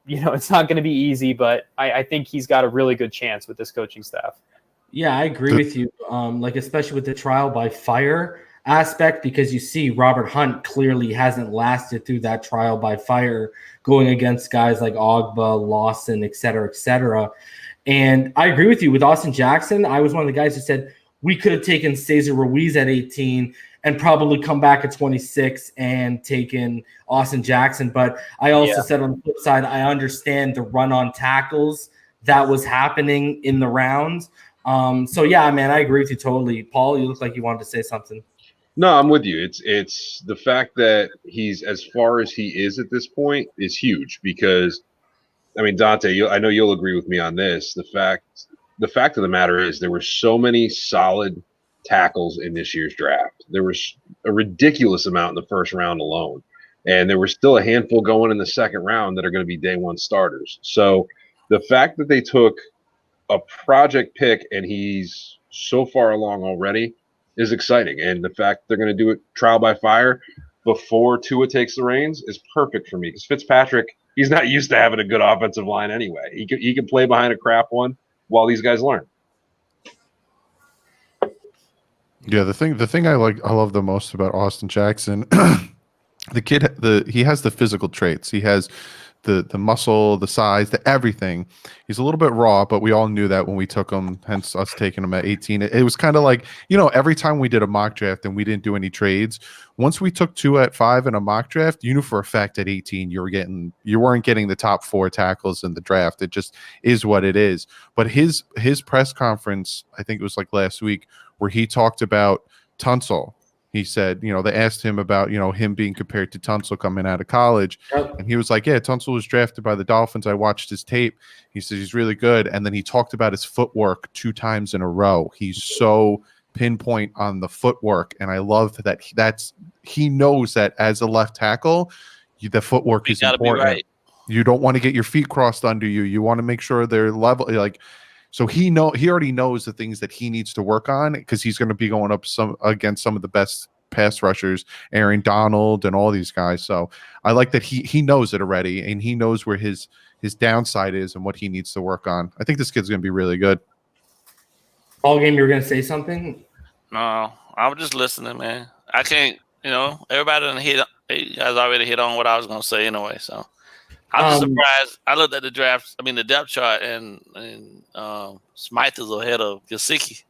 E: it's not going to be easy, but I think he's got a really good chance with this coaching staff.
A: Yeah, I agree with you. Especially with the trial by fire aspect, because you see Robert Hunt clearly hasn't lasted through that trial by fire, going against guys like Ogba, Lawson, et cetera. And I agree with you with Austin Jackson. I was one of the guys who said we could have taken Cesar Ruiz at 18 and probably come back at 26 and taken Austin Jackson. But I also said on the flip side, I understand the run on tackles that was happening in the rounds. So yeah, man, I agree with you totally. Paul, you look like you wanted to say something.
C: No, I'm with you. It's the fact that he's as far as he is at this point is huge, because I mean, Dante, I know you'll agree with me on this. The fact of the matter is there were so many solid tackles in this year's draft. There was a ridiculous amount in the first round alone. And there were still a handful going in the second round that are going to be day one starters. So the fact that they took a project pick and he's so far along already is exciting. And the fact they're going to do it trial by fire before Tua takes the reins is perfect for me, because Fitzpatrick, he's not used to having a good offensive line anyway. He can play behind a crap one while these guys learn.
F: Yeah, the thing I love the most about Austin Jackson, he has the physical traits. He has the muscle, the size, the everything. He's a little bit raw, but we all knew that when we took him, hence us taking him at 18. It was kind of like, every time we did a mock draft and we didn't do any trades, once we took 2 at 5 in a mock draft, you knew for a fact at 18 you weren't getting the top 4 tackles in the draft. It just is what it is. But his press conference, I think it was like last week, where he talked about Tunsil. He said, they asked him about, him being compared to Tunsil coming out of college. Yep. And he was like, yeah, Tunsil was drafted by the Dolphins. I watched his tape. He said he's really good. And then he talked about his footwork 2 times in a row. He's so pinpoint on the footwork. And I love that he knows that as a left tackle, the footwork is important. Right. You don't want to get your feet crossed under you. You want to make sure they're level. So he already knows the things that he needs to work on, because he's going to be going up against some of the best pass rushers, Aaron Donald and all these guys. So I like that he knows it already, and he knows where his downside is and what he needs to work on. I think this kid's going to be really good.
A: BallGame, you were going to say something?
D: No, I was just listening, man. I can't, everybody has already hit on what I was going to say anyway, so. I'm just surprised. I looked at the depth chart, and Smythe is ahead of Gesicki.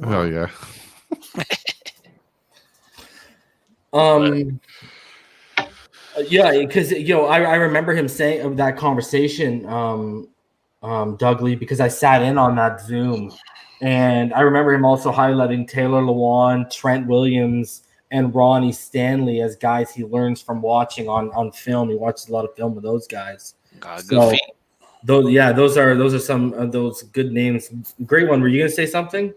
F: Oh, yeah.
A: Yeah, because, I remember him saying of that conversation, Dougley, because I sat in on that Zoom, and I remember him also highlighting Taylor Lewan, Trent Williams, and Ronnie Stanley as guys he learns from watching on film. He watches a lot of film with those guys.
D: Good feet.
A: Those are some of those good names. Great one. Were you gonna say something?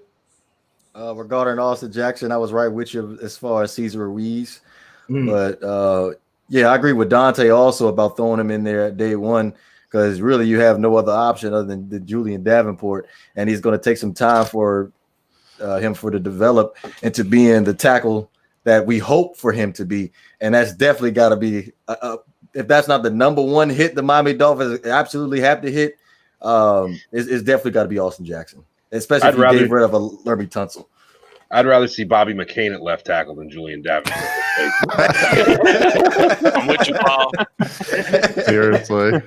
B: Regarding Austin Jackson, I was right with you as far as Cesar Ruiz. But I agree with Dante also about throwing him in there at day one, because really you have no other option other than the Julian Davenport, and he's going to take some time for him to develop into being the tackle that we hope for him to be. And that's definitely got to be, if that's not the number one hit the Miami Dolphins absolutely have to hit, it's definitely got to be Austin Jackson, especially if he gave rid of a Laremy Tunsil.
C: I'd rather see Bobby McCain at left tackle than Julian Davenport.
D: I'm with you, Paul.
F: Seriously.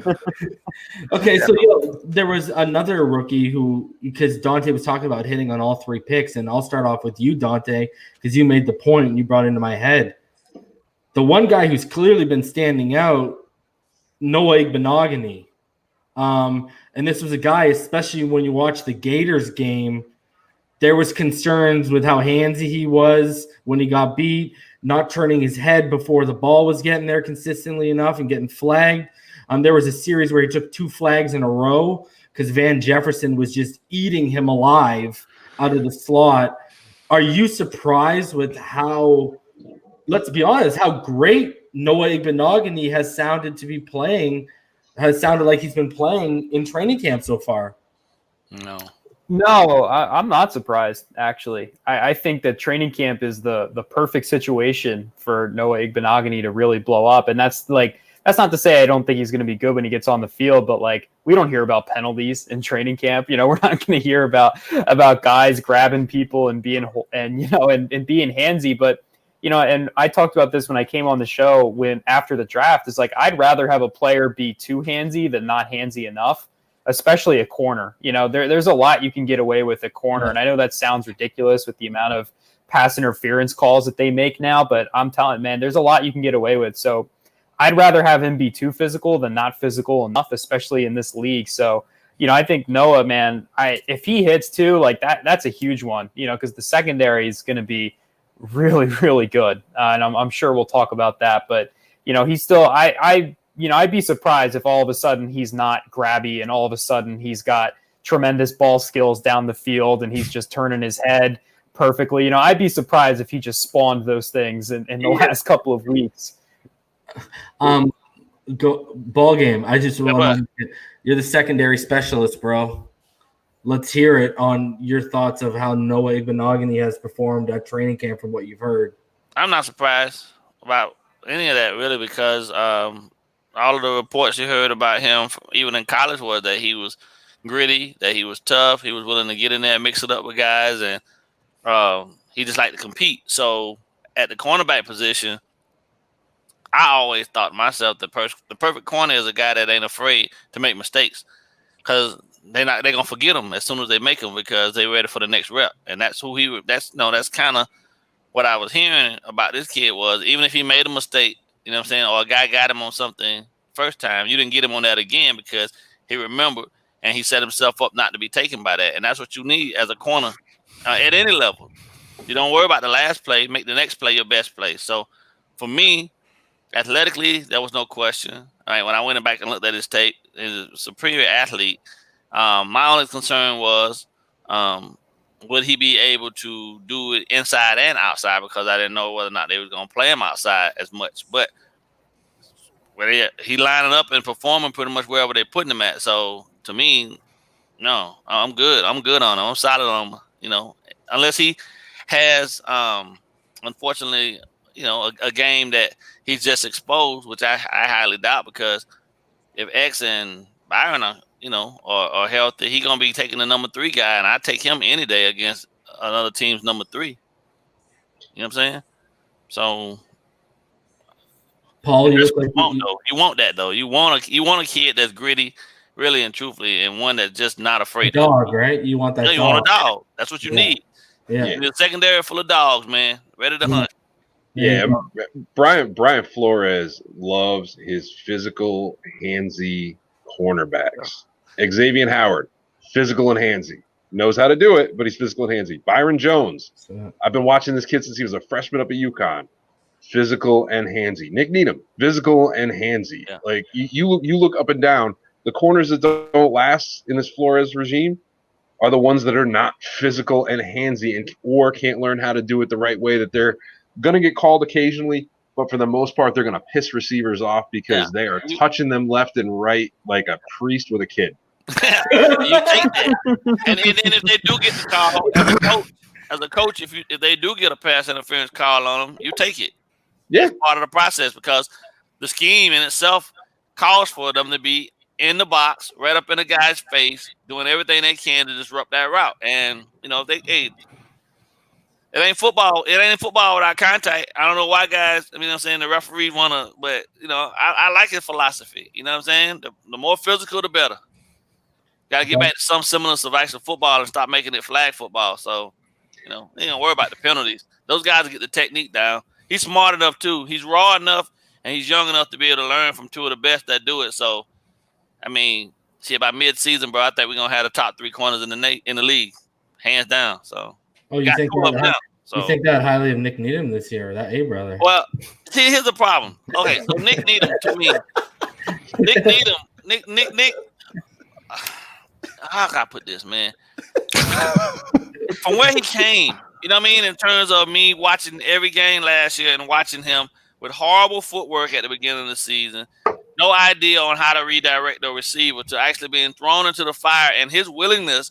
A: Okay, so there was another rookie who, because Dante was talking about hitting on all 3 picks, and I'll start off with you, Dante, because you made the point and you brought it into my head. The one guy who's clearly been standing out, Noah Igbenogany. And this was a guy, especially when you watch the Gators game, there was concerns with how handsy he was when he got beat, not turning his head before the ball was getting there consistently enough and getting flagged. There was a series where he took 2 flags in a row because Van Jefferson was just eating him alive out of the slot. Are you surprised with how, let's be honest, how great Noah Igbenogany has sounded like he's been playing in training camp so far?
E: No, I'm not surprised, actually. I think that training camp is the perfect situation for Noah Igbenogany to really blow up. And that's not to say I don't think he's going to be good when he gets on the field, but we don't hear about penalties in training camp. We're not going to hear about guys grabbing people and being handsy. But, and I talked about this when I came on the show after the draft, it's I'd rather have a player be too handsy than not handsy enough. Especially a corner. There's a lot you can get away with at corner. And I know that sounds ridiculous with the amount of pass interference calls that they make now, but I'm telling you, man, there's a lot you can get away with. So I'd rather have him be too physical than not physical enough, especially in this league. So, I think Noah, man, if he hits too, that's a huge one, because the secondary is going to be really, really good. And I'm sure we'll talk about that, but he's still, I'd be surprised if all of a sudden he's not grabby and all of a sudden he's got tremendous ball skills down the field and he's just turning his head perfectly. I'd be surprised if he just spawned those things in the last couple of weeks.
A: BallGame. I just want you're the secondary specialist, bro. Let's hear it on your thoughts of how Noah Igbenogany has performed at training camp from what you've heard.
D: I'm not surprised about any of that, really, because all of the reports you heard about him, even in college, was that he was gritty, that he was tough, he was willing to get in there and mix it up with guys, and he just liked to compete. So at the cornerback position, I always thought to myself the perfect corner is a guy that ain't afraid to make mistakes, because they're gonna forget them as soon as they make them because they're ready for the next rep. And that's who that's kind of what I was hearing about this kid was, even if he made a mistake, you know what I'm saying, or a guy got him on something first time, you didn't get him on that again because he remembered and he set himself up not to be taken by that. And that's what you need as a corner at any level. You don't worry about the last play, make the next play your best play. So for me, athletically, there was no question. All right, when I went back and looked at his tape, he's a superior athlete. My only concern was, would he be able to do it inside and outside? Because I didn't know whether or not they were going to play him outside as much. But he lining up and performing pretty much wherever they're putting him at. So to me, no, I'm good. I'm good on him. I'm solid on him. Unless he has, unfortunately, a game that he's just exposed, which I highly doubt, because if X and Byron are healthy, he's going to be taking the number 3 guy, and I take him any day against another team's number 3. You know what I'm saying? So,
A: Paul,
D: you want that though. You want a kid that's gritty, really and truthfully, and one that's just not afraid.
A: Dog, right? You want that dog.
D: You want a dog. That's what you need.
A: Yeah.
D: You need a secondary full of dogs, man, ready to hunt.
C: Yeah, Brian Flores loves his physical, handsy cornerbacks. Xavier Howard, physical and handsy. Knows how to do it, but he's physical and handsy. Byron Jones, I've been watching this kid since he was a freshman up at UConn. Physical and handsy. Nick Needham, physical and handsy. Yeah. Like you look up and down, the corners that don't last in this Flores regime are the ones that are not physical and handsy or can't learn how to do it the right way, that they're going to get called occasionally, but for the most part, they're going to piss receivers off because they are touching them left and right like a priest with a kid.
D: You take that. And then if they do get the call, as a coach, if they do get a pass interference call on them, you take it.
C: Yeah.
D: It's part of the process because the scheme in itself calls for them to be in the box, right up in the guy's face, doing everything they can to disrupt that route. And, it ain't football. It ain't football without contact. I don't know why guys, the referees want to, but, I like his philosophy. You know what I'm saying? The more physical, the better. Got to get back to some semblance of actual football and stop making it flag football. So, they ain't going to worry about the penalties. Those guys get the technique down. He's smart enough, too. He's raw enough, and he's young enough to be able to learn from 2 of the best that do it. So, by mid-season, bro, I think we're going to have the top 3 corners in the league, hands down. So.
A: Oh, you think that highly of Nick Needham this year, that brother?
D: Well, see, here's the problem. Okay, so Nick Needham to me, Nick. How can I put this, man? From where he came, in terms of me watching every game last year and watching him with horrible footwork at the beginning of the season, no idea on how to redirect the receiver to actually being thrown into the fire, and his willingness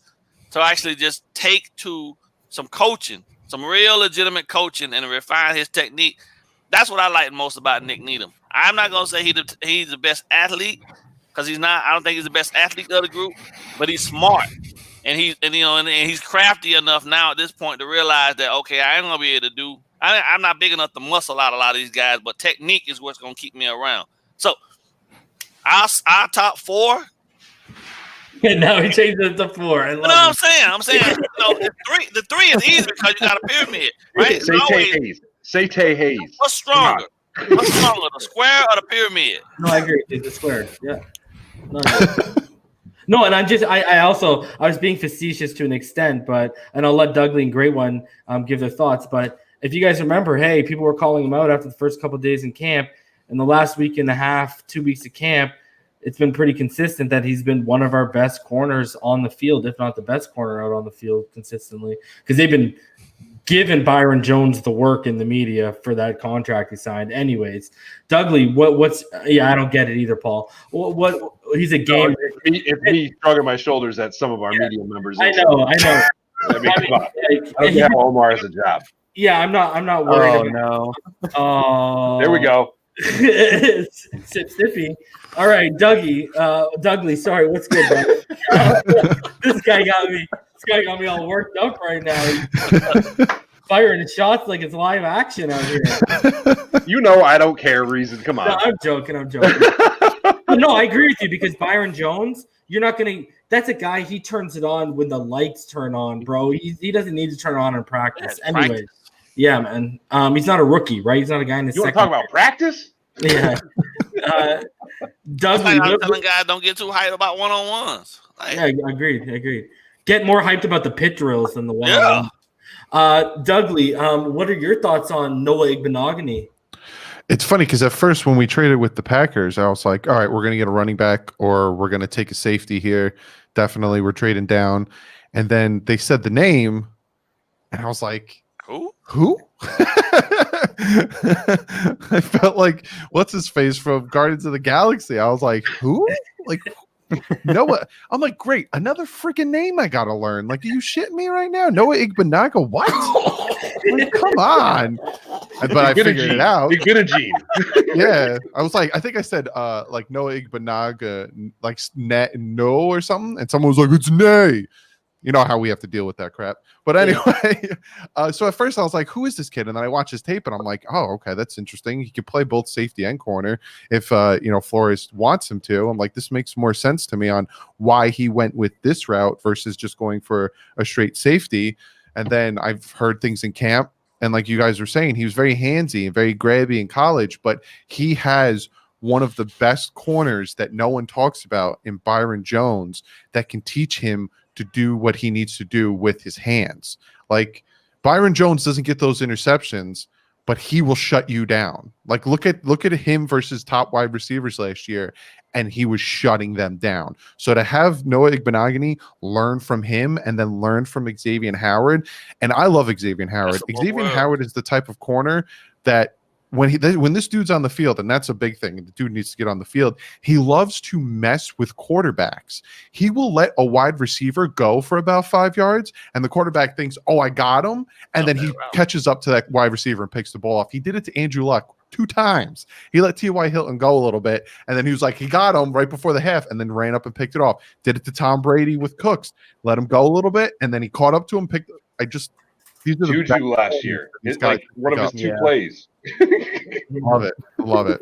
D: to actually just take to some coaching, some real legitimate coaching, and refine his technique. That's what I like most about Nick Needham. I'm not going to say he's the best athlete because he's not. I don't think he's the best athlete of the group, but he's smart. And he's crafty enough now at this point to realize that, okay, I ain't going to be able to do – I'm not big enough to muscle out a lot of these guys, but technique is what's going to keep me around. So our top 4 –
A: and now he changed it to 4. I love
D: I'm saying, the 3 is easy because you got a pyramid, right?
C: Say Tay Hayes.
D: What's stronger? The square or the pyramid?
A: No, I agree. It's the square. Yeah. No, and I was being facetious to an extent, and I'll let Dougley and Great One give their thoughts. But if you guys remember, hey, people were calling him out after the first couple of days in camp. in the last week and a half, 2 weeks of camp, it's been pretty consistent that he's been one of our best corners on the field, if not the best corner out on the field consistently, because they've been giving Byron Jones the work in the media for that contract he signed. Anyways, Dougley, what's I don't get it either, Paul. What he's a game.
C: It's me shrugging my shoulders at some of our media members.
A: I know.
C: I mean, come on. I don't have Omar as a job.
A: Yeah, I'm not worried.
E: No.
A: Oh,
C: There we go.
A: Sippy. All right, Dougley. Sorry, what's good, bro? This guy got me all worked up right now. Firing shots like it's live action out here.
C: You know I don't care, Reason. Come on.
A: No, I'm joking. No, I agree with you because Byron Jones, you're not gonna. That's a guy. He turns it on when the lights turn on, bro. He doesn't need to turn it on in practice. Anyways, yeah, man. He's not a rookie, right? He's not a guy in the
C: You want to talk about practice?
A: Yeah. Dougley,
D: I'm telling guys don't get too hyped about one-on-ones.
A: yeah, agreed. Get more hyped about the pit drills than the one.
D: Yeah.
A: Dougley, what are your thoughts on Noah Igbenogany?
F: It's funny because at first when we traded with the Packers, I was like, all right, we're going to get a running back or we're going to take a safety here. Definitely we're trading down. And then they said the name and I was like, Who? I felt like, what's his face from Guardians of the Galaxy? I was like, who? Like, Noah. I'm like, great. Another freaking name I got to learn. Like, are you shitting me right now? Noah Igbenogany? What? Like, come on. But I figured it out.
C: You're good at Gene.
F: Yeah. I was like, I think I said, like, Noah Igbenogany, like, no or something. And someone was like, it's nay. You know how we have to deal with that crap. But anyway, so at first I was like, who is this kid? And then I watched his tape and I'm like, oh, okay, that's interesting. He could play both safety and corner if, Flores wants him to. I'm like, this makes more sense to me on why he went with this route versus just going for a straight safety. And then I've heard things in camp. And like you guys were saying, he was very handsy and very grabby in college, but he has one of the best corners that no one talks about in Byron Jones that can teach him to do what he needs to do with his hands. Like Byron Jones doesn't get those interceptions, but he will shut you down. Like look at him versus top wide receivers last year, and he was shutting them down. So to have Noah Igbenogany learn from him and then learn from Xavier Howard, and I love Xavier Howard. Xavier Howard is the type of corner that when this dude's on the field, and that's a big thing, the dude needs to get on the field, he loves to mess with quarterbacks. He will let a wide receiver go for about 5 yards, and the quarterback thinks, oh, I got him, and then he catches up to that wide receiver and picks the ball off. He did it to Andrew Luck 2 times. He let T.Y. Hilton go a little bit, and then he was like, he got him right before the half, and then ran up and picked it off. Did it to Tom Brady with Cooks. Let him go a little bit, and then he caught up to him,
C: Juju last year. It's like one of his 2 plays. Love it.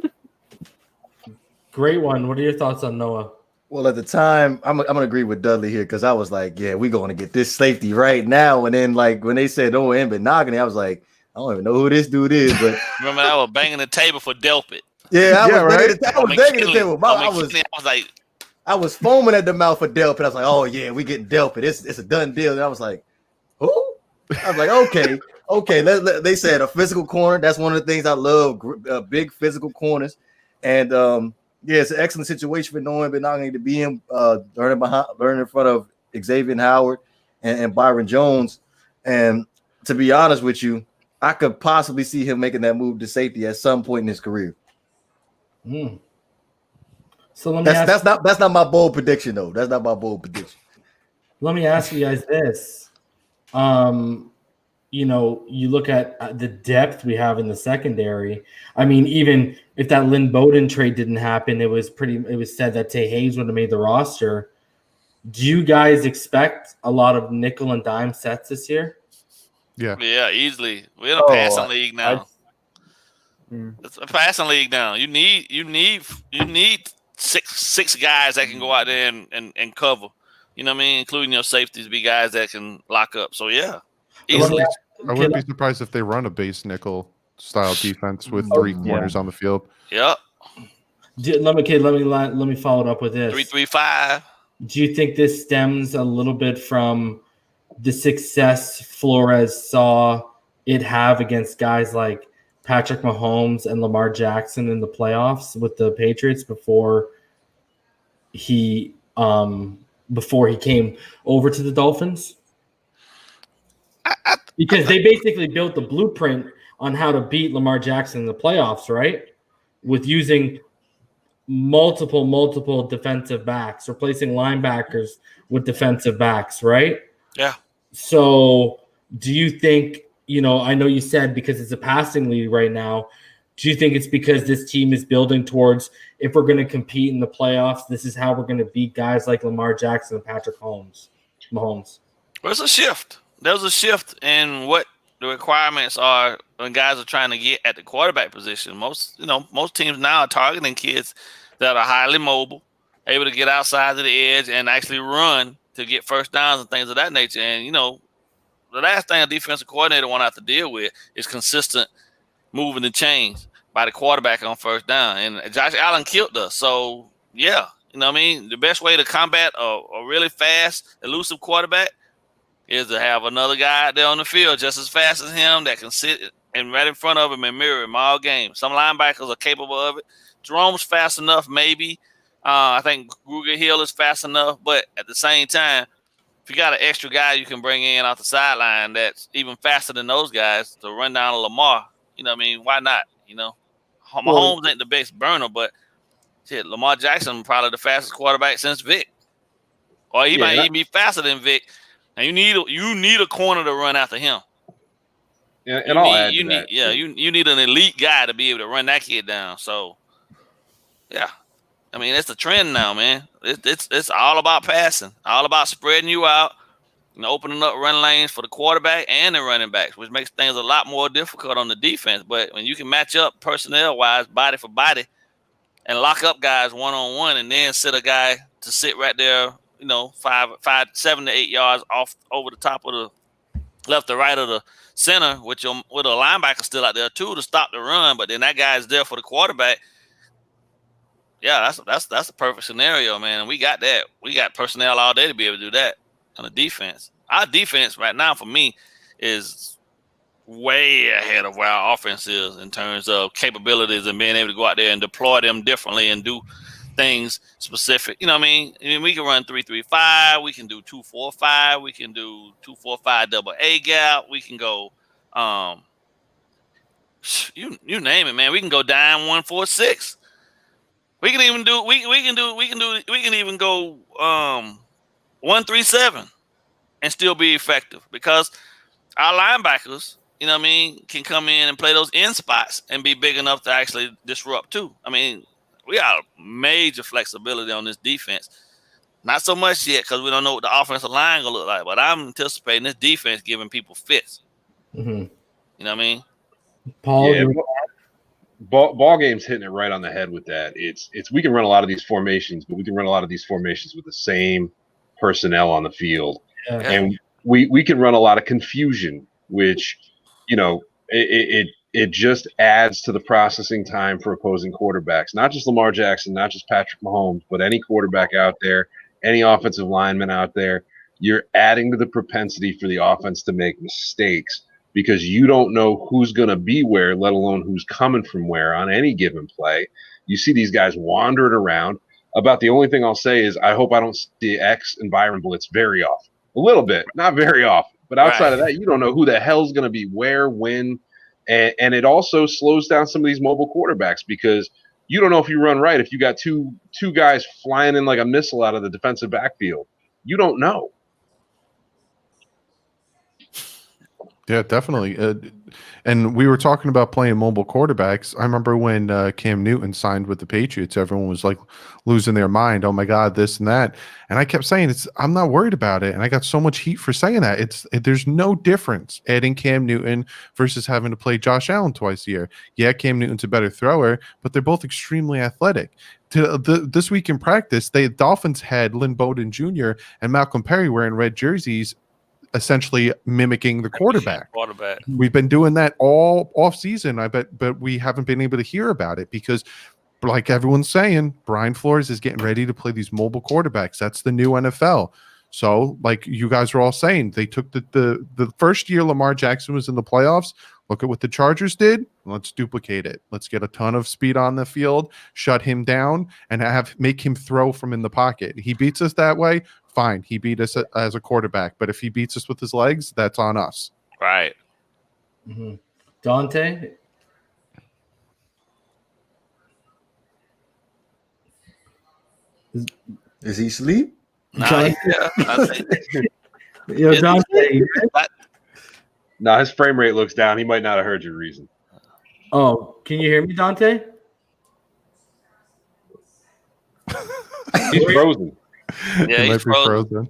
A: Great one. What are your thoughts on Noah?
B: Well, at the time, I'm gonna agree with Dudley here because I was like, yeah, we're going to get this safety right now. And then like when they said Noah Igbenogany, I was like, I don't even know who this dude is. But
D: remember I was banging the table for Delpit.
B: Yeah, I was banging the table. I was foaming at the mouth for Delpit. I was like, oh yeah, we getting Delpit. It's a done deal. And I was like, who? I was like, okay. They said a physical corner. That's one of the things I love. Big physical corners, and it's an excellent situation for Noah Igbenogany to be in, learning in front of Xavier Howard and Byron Jones. And to be honest with you, I could possibly see him making that move to safety at some point in his career.
A: So
B: that's not my bold prediction though. That's not my bold prediction.
A: Let me ask you guys this. You look at the depth we have in the secondary. I mean, even if that Lynn Bowden trade didn't happen, it was said that Tay Hayes would have made the roster. Do you guys expect a lot of nickel and dime sets this year?
D: Yeah, easily. We're in a passing league now. It's a passing league now. You need six guys that can go out there and cover. You know what I mean? Including your safeties, be guys that can lock up. So yeah, easily.
F: I wouldn't be surprised if they run a base nickel style defense with 3 corners on the field.
D: Yep.
A: Let me follow it up with this.
D: 3-3-5.
A: Do you think this stems a little bit from the success Flores saw it have against guys like Patrick Mahomes and Lamar Jackson in the playoffs with the Patriots before he came over to the Dolphins? Because they basically built the blueprint on how to beat Lamar Jackson in the playoffs, right? With using multiple defensive backs, replacing linebackers with defensive backs, right?
D: Yeah.
A: So do you think, I know you said because it's a passing league right now, do you think it's because this team is building towards, if we're going to compete in the playoffs, this is how we're going to beat guys like Lamar Jackson and Patrick Mahomes?
D: There's a shift. There's a shift in what the requirements are when guys are trying to get at the quarterback position. Most teams now are targeting kids that are highly mobile, able to get outside to the edge and actually run to get first downs and things of that nature. And, the last thing a defensive coordinator want to have to deal with is consistent moving the chains by the quarterback on first down. And Josh Allen killed us. So, yeah, the best way to combat a really fast, elusive quarterback is to have another guy out there on the field just as fast as him that can sit and right in front of him and mirror him all game. Some linebackers are capable of it. Jerome's fast enough, maybe. I think Ruger Hill is fast enough. But at the same time, if you got an extra guy you can bring in off the sideline that's even faster than those guys to run down a Lamar, why not? Mahomes ain't the best burner, but shit, Lamar Jackson probably the fastest quarterback since Vic. Or he might even be faster than Vic. And you need a corner to run after him.
C: Yeah, and I'll add to that.
D: Yeah, you need an elite guy to be able to run that kid down. So, yeah, it's a trend now, man. It's all about passing, all about spreading you out, opening up run lanes for the quarterback and the running backs, which makes things a lot more difficult on the defense. But when you can match up personnel wise, body for body, and lock up guys one on one, and then sit a guy to sit right there. 7 to 8 yards off over the top of the left or right of the center, with a linebacker still out there too to stop the run. But then that guy is there for the quarterback. Yeah, that's a perfect scenario, man. And we got that. We got personnel all day to be able to do that on the defense. Our defense right now, for me, is way ahead of where our offense is in terms of capabilities and being able to go out there and deploy them differently and do things specific. We can run 3-3-5. We can do 2-4-5. We can do 2-4-5 double A gap. We can go, you name it, man. We can go dime 1-4-6. We can even do. We can even go 1-3-7 and still be effective because our linebackers, can come in and play those end spots and be big enough to actually disrupt too. We got major flexibility on this defense. Not so much yet because we don't know what the offensive line gonna look like, but I'm anticipating this defense giving people fits.
A: Mm-hmm.
D: You know what I mean?
A: Paul,
C: yeah, BallGame's hitting it right on the head with that. It's we can run a lot of these formations, but we can run a lot of these formations with the same personnel on the field, and we can run a lot of confusion, which it just adds to the processing time for opposing quarterbacks. Not just Lamar Jackson, not just Patrick Mahomes, but any quarterback out there, any offensive lineman out there. You're adding to the propensity for the offense to make mistakes because you don't know who's going to be where, let alone who's coming from where on any given play. You see these guys wandering around. About the only thing I'll say is I hope I don't see X and Byron blitz very often. A little bit, not very often. But outside of that, you don't know who the hell's going to be where, when. And it also slows down some of these mobile quarterbacks because you don't know if you run right. If you got two guys flying in like a missile out of the defensive backfield, you don't know.
F: Yeah, definitely. And we were talking about playing mobile quarterbacks. I remember when Cam Newton signed with the Patriots, everyone was like losing their mind. Oh my God, this and that. And I kept saying, I'm not worried about it. And I got so much heat for saying that. There's no difference adding Cam Newton versus having to play Josh Allen twice a year. Yeah, Cam Newton's a better thrower, but they're both extremely athletic. This week in practice, the Dolphins had Lynn Bowden Jr. and Malcolm Perry wearing red jerseys, essentially mimicking the quarterback. We've been doing that all off season, but we haven't been able to hear about it because, like everyone's saying, Brian Flores is getting ready to play these mobile quarterbacks. That's the new NFL. So, like you guys were all saying, they took the first year Lamar Jackson was in the playoffs. Look at what the Chargers did. Let's duplicate it. Let's get a ton of speed on the field, shut him down, and make him throw from in the pocket. He beats us that way. Fine. He beat us as a quarterback. But if he beats us with his legs, that's on us.
D: Right.
A: Mm-hmm. Dante?
B: Is he asleep?
D: Nah, yeah, I think
A: Yo, Dante.
C: No, his frame rate looks down. He might not have heard your reason.
A: Oh, can you hear me, Dante?
C: He's frozen.
D: Yeah,
F: He
D: he's
F: might be
D: frozen.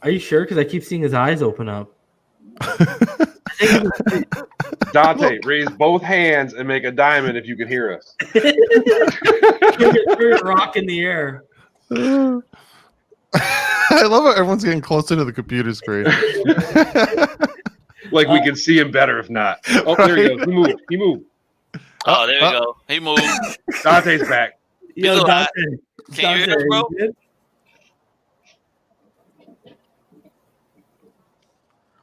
A: Are you sure? Because I keep seeing his eyes open up.
C: Dante, raise both hands and make a diamond if you can hear us.
A: Throw a rock in the air.
F: I love how everyone's getting closer to the computer screen.
C: Like we can see him better if not. Oh, there he goes. He moved. He moved.
D: Oh, there you go. He moved.
C: Dante's back.
A: Yo,
D: Bill,
A: Dante.
D: Can you hear us,
A: Dante,
D: bro?
A: you good?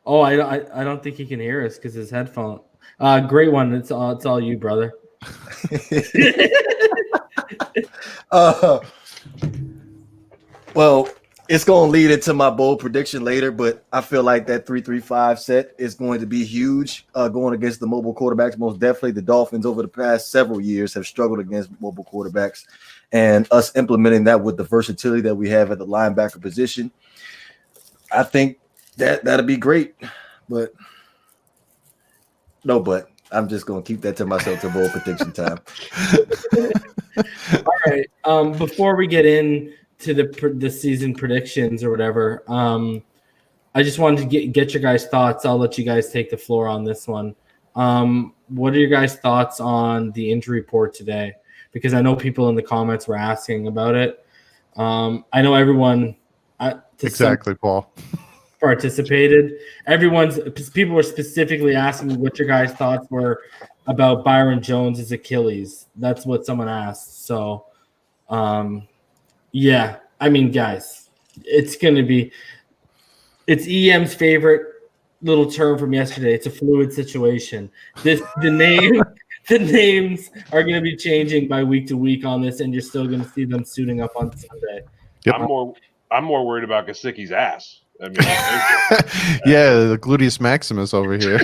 A: Oh, I don't think he can hear us because his headphone. Great one. It's all you, brother.
B: Well, it's going to lead into my bold prediction later, but I feel like that 3-3-5 set is going to be huge going against the mobile quarterbacks. Most definitely the Dolphins over the past several years have struggled against mobile quarterbacks, and us implementing that with the versatility that we have at the linebacker position, I think that'll be great. But I'm just going to keep that to myself till bold prediction time.
A: All right. Before we get into the season predictions or whatever, I just wanted to get your guys' thoughts. I'll let you guys take the floor on this one. What are your guys' thoughts on the injury report today? Because I know people in the comments were asking about it. I know everyone
F: Exactly, Paul.
A: participated. People were specifically asking what your guys' thoughts were about Byron Jones' Achilles. That's what someone asked. So, yeah, I mean, guys, it's EM's favorite little term from yesterday. It's a fluid situation. The names are going to be changing by week to week on this, and you're still going to see them suiting up on Sunday.
F: Yep.
C: I'm more worried about Gesicki's ass. I mean,
F: yeah, the gluteus maximus over here.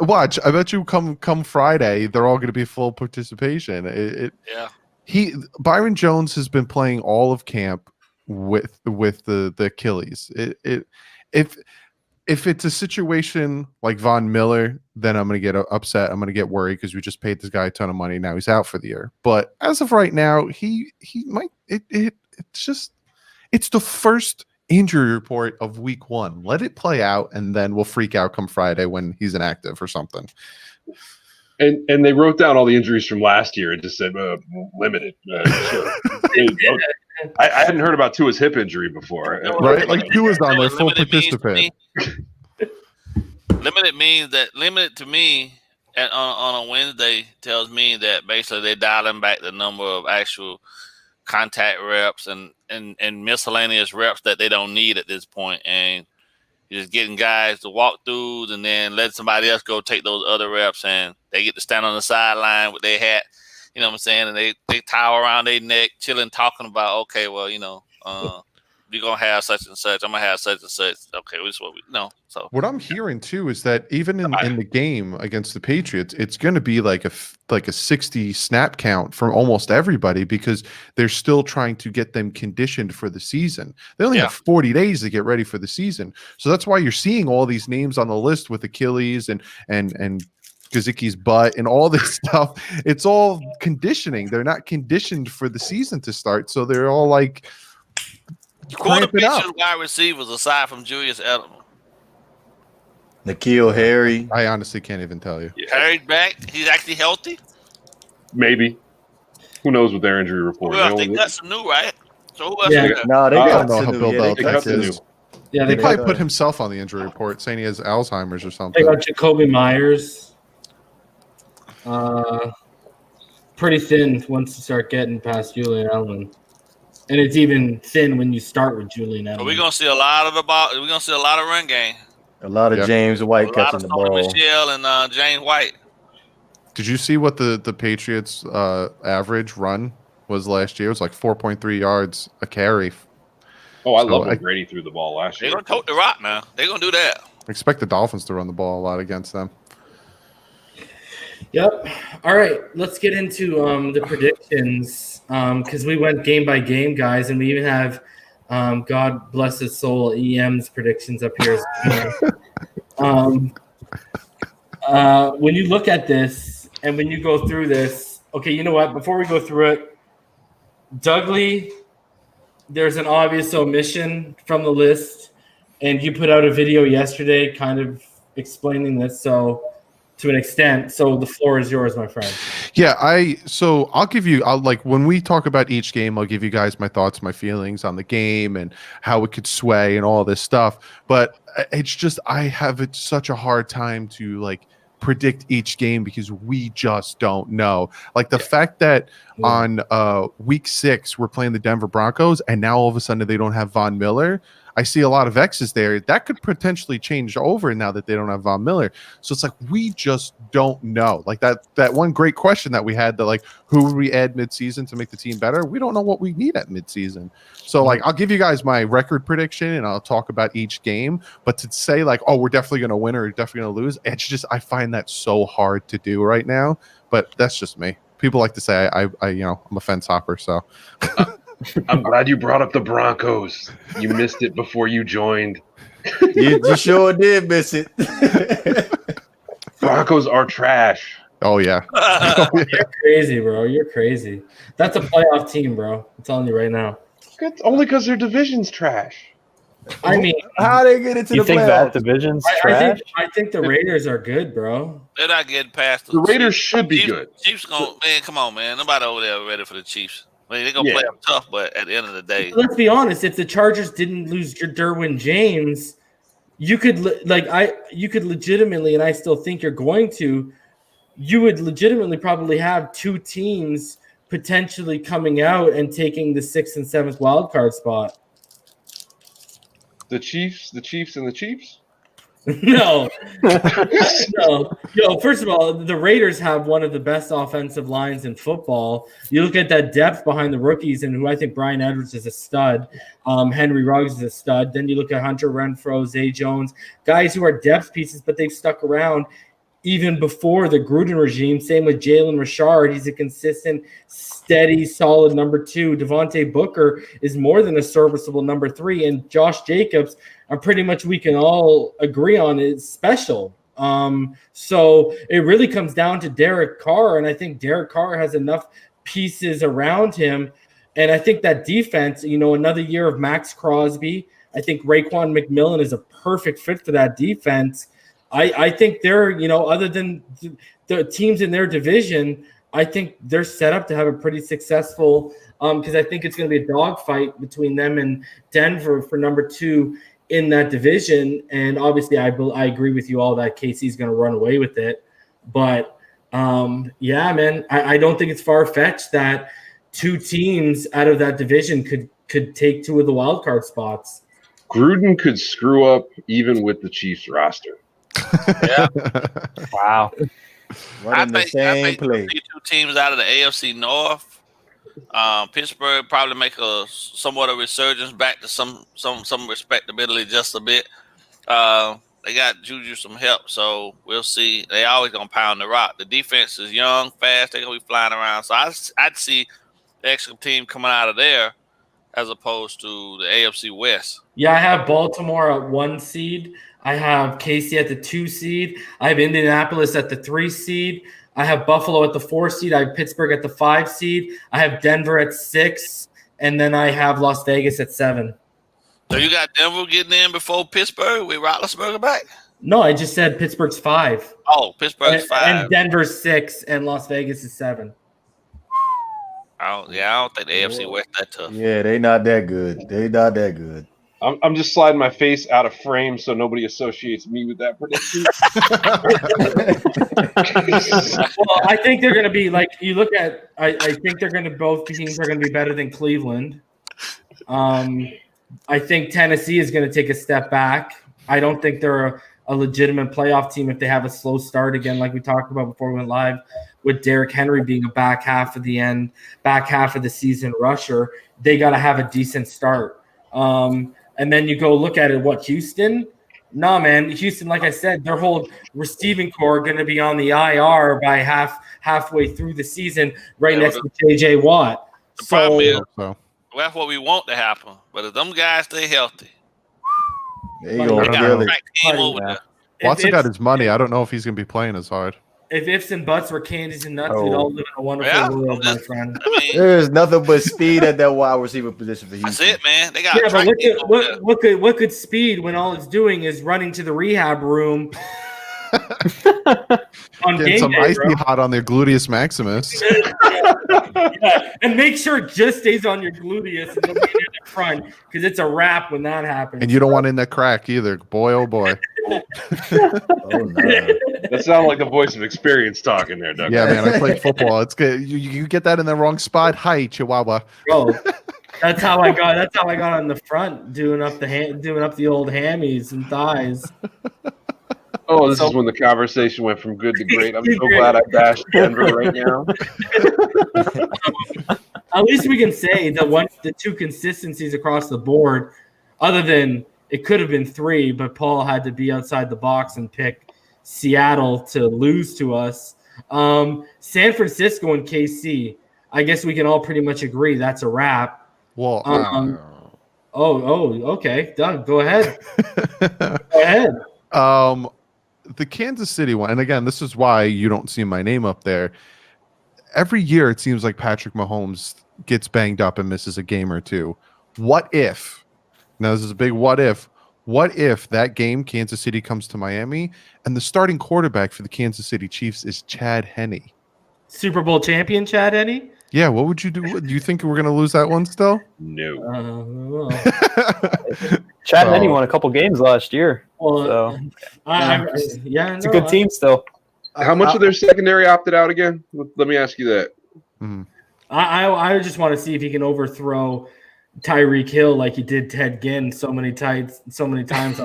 F: Watch. I bet you come Friday, they're all going to be full participation. Byron Jones has been playing all of camp with the Achilles. If it's a situation like Von Miller, then I'm going to get upset. I'm going to get worried because we just paid this guy a ton of money. Now he's out for the year. But as of right now, he might. It's the first injury report of week 1. Let it play out, and then we'll freak out come Friday when he's inactive or something.
C: And they wrote down all the injuries from last year and just said limited. Sure. I hadn't heard about Tua's hip injury before.
F: Right? Like Tua's on there, full participant.
D: Limited to me on a Wednesday tells me that basically they're dialing back the number of actual contact reps and miscellaneous reps that they don't need at this point, and you're just getting guys to walk throughs and then let somebody else go take those other reps, and they get to stand on the sideline with their hat, you know what I'm saying, and they towel around their neck, chilling, talking about, okay, well, we're gonna have such and such. I'm gonna have such and such. Okay, this is what we know. So
F: what I'm hearing too is that even in the game against the Patriots, it's going to be like a 60 snap count from almost everybody because they're still trying to get them conditioned for the season. They only have 40 days to get ready for the season, so that's why you're seeing all these names on the list with Achilles and Gesicki's butt and all this stuff. It's all conditioning. They're not conditioned for the season to start, so they're all like.
D: Quarterbacks and wide receivers aside from Julius Edelman.
B: N'Keal Harry.
F: I honestly can't even tell you.
D: Harry's back. He's actually healthy.
C: Maybe. Who knows with their injury report?
D: Well, they got some new, right? So who else?
A: Yeah.
D: They got?
B: No, they
F: I
B: got
F: don't know how
B: some
F: Bill
B: new. Yeah,
F: Belichick is.
A: Yeah,
F: They
A: they
F: probably
A: got,
F: put himself on the injury report saying he has Alzheimer's or
A: they
F: something.
A: got Jacoby Myers. Pretty thin once you start getting past Julian Edelman. And it's even thin when you start with Julian Edelman.
D: So we're gonna see a lot of the ball. We're gonna see a lot of run game.
B: A lot of
F: Yep.
B: James
D: A
B: White
D: lot
B: catching
D: of
B: the
D: Sony
B: ball.
D: Michelle and James White.
F: Did you see what the Patriots average run was last year? It was like 4.3 yards a carry.
C: Oh, I
F: So
C: love when Brady threw the ball last
D: They're
C: year.
D: gonna tote the rock now. They're gonna do that.
F: Expect the Dolphins to run the ball a lot against them.
A: Yep. All right, let's get into the predictions because we went game by game, guys, and we even have God bless his soul, EM's predictions up here. When you look at this and when you go through this, okay, you know what? Before we go through it, Dougley, there's an obvious omission from the list, and you put out a video yesterday kind of explaining this. So to an extent, so the floor is yours, my friend.
F: Yeah, I'll like when we talk about each game, I'll give you guys my thoughts, my feelings on the game and how it could sway and all this stuff. But it's just I have such a hard time to like predict each game because we just don't know. Like the fact that on week 6 we're playing the Denver Broncos and now all of a sudden they don't have Von Miller. I see a lot of X's there. That could potentially change over now that they don't have Von Miller. So it's like we just don't know. Like that one great question that we had, that like who would we add midseason to make the team better? We don't know what we need at midseason. So like I'll give you guys my record prediction and I'll talk about each game. But to say like, oh, we're definitely going to win or definitely going to lose, it's just I find that so hard to do right now. But that's just me. People like to say I I'm a fence hopper. So.
C: I'm glad you brought up the Broncos. You missed it before you joined.
B: You sure did miss it.
C: Broncos are trash.
F: Oh yeah.
A: You're crazy, bro. You're crazy. That's a playoff team, bro. I'm telling you right now.
C: It's only because their division's trash.
A: I mean,
B: How they get into
E: You
B: the
E: think
B: playoffs?
E: that division's
A: I
E: trash?
A: think the Raiders are good, bro.
D: They're not getting past
C: The Raiders
D: Chiefs.
C: should be good.
D: Chiefs gonna man, come on, man. Nobody over there ready for the Chiefs. I mean, they're gonna
C: Yeah.
D: play them tough, but at the end of the day,
A: Let's be honest. If the Chargers didn't lose your Derwin James, you could legitimately, and I still think you're going to, you would legitimately probably have 2 teams potentially coming out and taking the 6th and 7th wild card spot.
C: The Chiefs, and the Chiefs.
A: No. Yo, first of all, the Raiders have one of the best offensive lines in football. You look at that depth behind the rookies, and who I think Brian Edwards is a stud. Henry Ruggs is a stud. Then you look at Hunter Renfrow, Zay Jones, guys who are depth pieces, but they've stuck around even before the Gruden regime. Same with Jalen Richard. He's a consistent, steady, solid number 2. Devontae Booker is more than a serviceable number 3. And Josh Jacobs, pretty much we can all agree on, is special. So it really comes down to Derek Carr, and I think Derek Carr has enough pieces around him. And I think that defense, another year of Max Crosby, I think Raekwon McMillan is a perfect fit for that defense. I think they're, other than the teams in their division, I think they're set up to have a pretty successful because I think it's going to be a dogfight between them and Denver for number 2 in that division. And obviously, I agree with you all that KC's going to run away with it. But, yeah, man, I don't think it's far-fetched that 2 teams out of that division could take 2 of the wild card spots.
C: Gruden could screw up even with the Chiefs roster.
D: yeah.
E: Wow.
B: Running the same play.
D: 2 teams out of the AFC North. Pittsburgh probably make a somewhat of a resurgence back to some respectability just a bit. They got Juju some help, so we'll see. They always gonna pound the rock. The defense is young, fast. They're gonna be flying around. So I'd see the extra team coming out of there as opposed to the AFC West.
A: Yeah, I have Baltimore at 1 seed. I have KC at the 2 seed. I have Indianapolis at the 3 seed. I have Buffalo at the 4 seed. I have Pittsburgh at the 5 seed. I have Denver at 6. And then I have Las Vegas at 7.
D: So you got Denver getting in before Pittsburgh with Roethlisberger back?
A: No, I just said Pittsburgh's 5.
D: Oh, Pittsburgh's 5.
A: And Denver's 6, and Las Vegas is 7.
D: I don't think the AFC West that tough.
B: Yeah, they not that good.
C: I'm just sliding my face out of frame so nobody associates me with that prediction.
A: Well, I think they're going to be like you look at. I think they're going to both teams are going to be better than Cleveland. I think Tennessee is going to take a step back. I don't think they're a legitimate playoff team if they have a slow start again, like we talked about before we went live, with Derrick Henry being a back half of the season rusher. They got to have a decent start. And then you go look at it. What, Houston? No, man. Houston, like I said, their whole receiving core going to be on the IR by halfway through the season, right next to J.J. Watt.
D: The problem is,
F: So
D: that's what we want to happen. But if them guys stay healthy,
B: There you
A: They
B: go.
A: got
B: Really.
D: a crack team over
E: Yeah.
D: there.
F: Watson got his money. I don't know if he's going to be playing as hard.
A: If ifs and buts were candies and nuts,
B: Oh.
A: we'd all live in a wonderful
D: Yeah,
A: world,
D: I'm
A: my friend.
D: I mean,
B: There's nothing but speed at that wide receiver position for
D: that's
B: Houston.
D: it, man. They got
A: Yeah,
D: a
A: but
D: track
A: look
D: team
A: at
D: over there.
A: what could speed when all it's doing is running to the rehab room on
F: Getting
A: game
F: some
A: day,
F: icy
A: bro.
F: hot on their gluteus maximus.
A: Yeah, and make sure it just stays on your gluteus and don't get in the front because it's a wrap when that happens.
F: And you don't want in that crack either. Boy, oh boy.
B: Oh, no.
C: That sounds like the voice of experience talking there, Doug.
F: Yeah, man, I played football. It's good. You get that in the wrong spot. Hi, Chihuahua.
A: Bro, that's how I got. That's how I got on the front, doing up the old hammies and thighs.
C: Oh, this is when the conversation went from good to great. I'm so glad I bashed Denver right now.
A: At least we can say the two consistencies across the board, other than it could have been three, but Paul had to be outside the box and pick Seattle to lose to us. San Francisco and KC. I guess we can all pretty much agree that's a wrap.
F: Well,
A: Okay, Doug, go ahead. Go ahead.
F: the Kansas City one, and again, this is why you don't see my name up there. Every year, it seems like Patrick Mahomes gets banged up and misses a game or two. What if? Now, this is a big what if. What if that game, Kansas City comes to Miami, and the starting quarterback for the Kansas City Chiefs is Chad Henne?
A: Super Bowl champion Chad Henne?
F: Yeah, what would you do? Do you think we're going to lose that one still?
C: No.
E: Chad Henne won a couple games last year. So it's a good team still.
C: How much of their secondary opted out again? Let me ask you that.
A: I just want to see if he can overthrow Tyreek Hill like he did Ted Ginn so many times on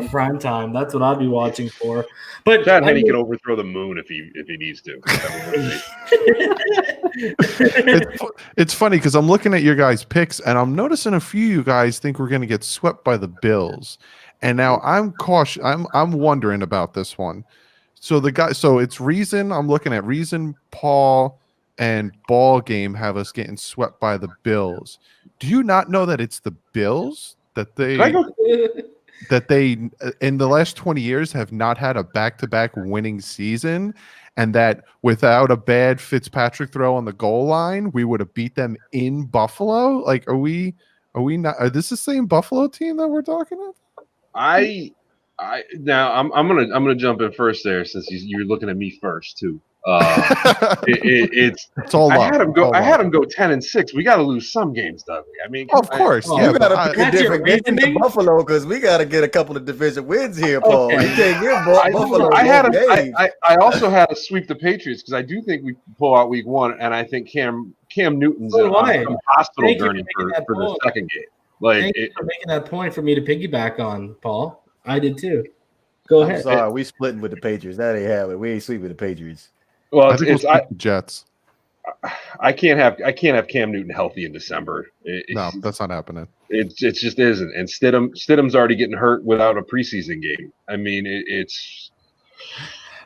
A: primetime. That's what I'd be watching for. But
C: Chad Henne can overthrow the moon if he needs to.
F: It's funny because I'm looking at your guys' picks and I'm noticing a few of you guys think we're going to get swept by the Bills, and now I'm cautious. I'm wondering about this one. So it's Reason. I'm looking at Reason, Paul, and BallGame have us getting swept by the Bills. Do you not know that it's the Bills that they in the last 20 years have not had a back-to-back winning season, and that without a bad Fitzpatrick throw on the goal line, we would have beat them in Buffalo? Like, are we not? Are this the same Buffalo team that we're talking about?
C: I'm gonna jump in first there since you're looking at me first too. It's
F: all
C: I
F: up.
C: had him go.
F: All
C: I had
F: up.
C: him go 10-6. We got to lose some games, Dudley. I mean,
F: Of course,
B: Oh,
F: yeah.
B: you got to
F: but
B: pick a
A: That's your
B: different game than
A: reasoning?
B: Buffalo because we got to get a couple of division wins here, Paul.
A: Okay.
B: You can't give Buffalo.
C: I also had to sweep the Patriots because I do think we pull out week one, and I think Cam Newton's
A: So do I.
C: on hospital
A: Thank you for
C: journey
A: making that
C: for the
A: point.
C: second game. Like
A: Thank you for making that point for me to piggyback on, Paul. I did too. Go
B: I'm
A: ahead.
B: sorry, we splitting with the Patriots. That ain't have it. We ain't sweeping the Patriots.
C: well,
F: I think we'll split the Jets.
C: I can't have Cam Newton healthy in December.
F: No, that's not happening.
C: It just isn't. And Stidham's already getting hurt without a preseason game. I mean, it's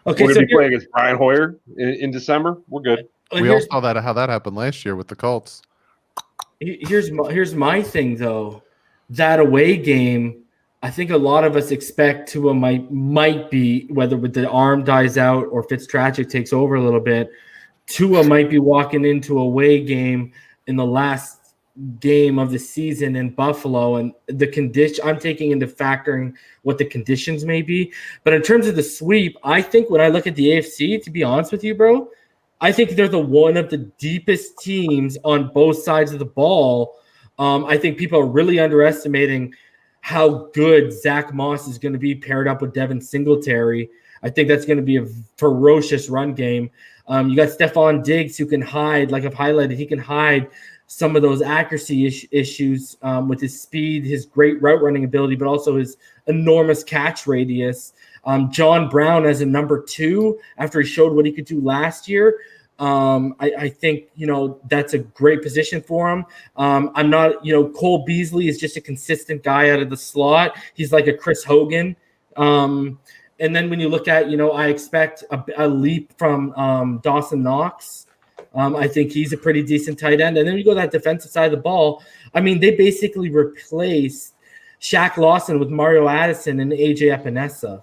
A: Okay,
C: we're
A: so
C: gonna be playing against Brian Hoyer in December. We're good.
F: We all saw how that happened last year with the Colts.
A: Here's my thing though. That away game, I think a lot of us expect Tua might be, whether with the arm dies out or Fitzpatrick takes over a little bit, Tua might be walking into a away game in the last game of the season in Buffalo, and the condition I'm taking into factoring what the conditions may be. But in terms of the sweep, I think when I look at the AFC, to be honest with you, bro, I think they're one of the deepest teams on both sides of the ball. I think people are really underestimating how good Zach Moss is going to be paired up with Devin Singletary. I think that's going to be a ferocious run game. You got Stephon Diggs who can hide, like I've highlighted, he can hide some of those accuracy issues with his speed, his great route running ability, but also his enormous catch radius. John Brown as a number 2 after he showed what he could do last year. I think, that's a great position for him. I'm not, Cole Beasley is just a consistent guy out of the slot. He's like a Chris Hogan. And then when you look at, I expect a leap from Dawson Knox. I think he's a pretty decent tight end. And then you go to that defensive side of the ball. I mean, they basically replaced Shaq Lawson with Mario Addison and AJ Epinesa.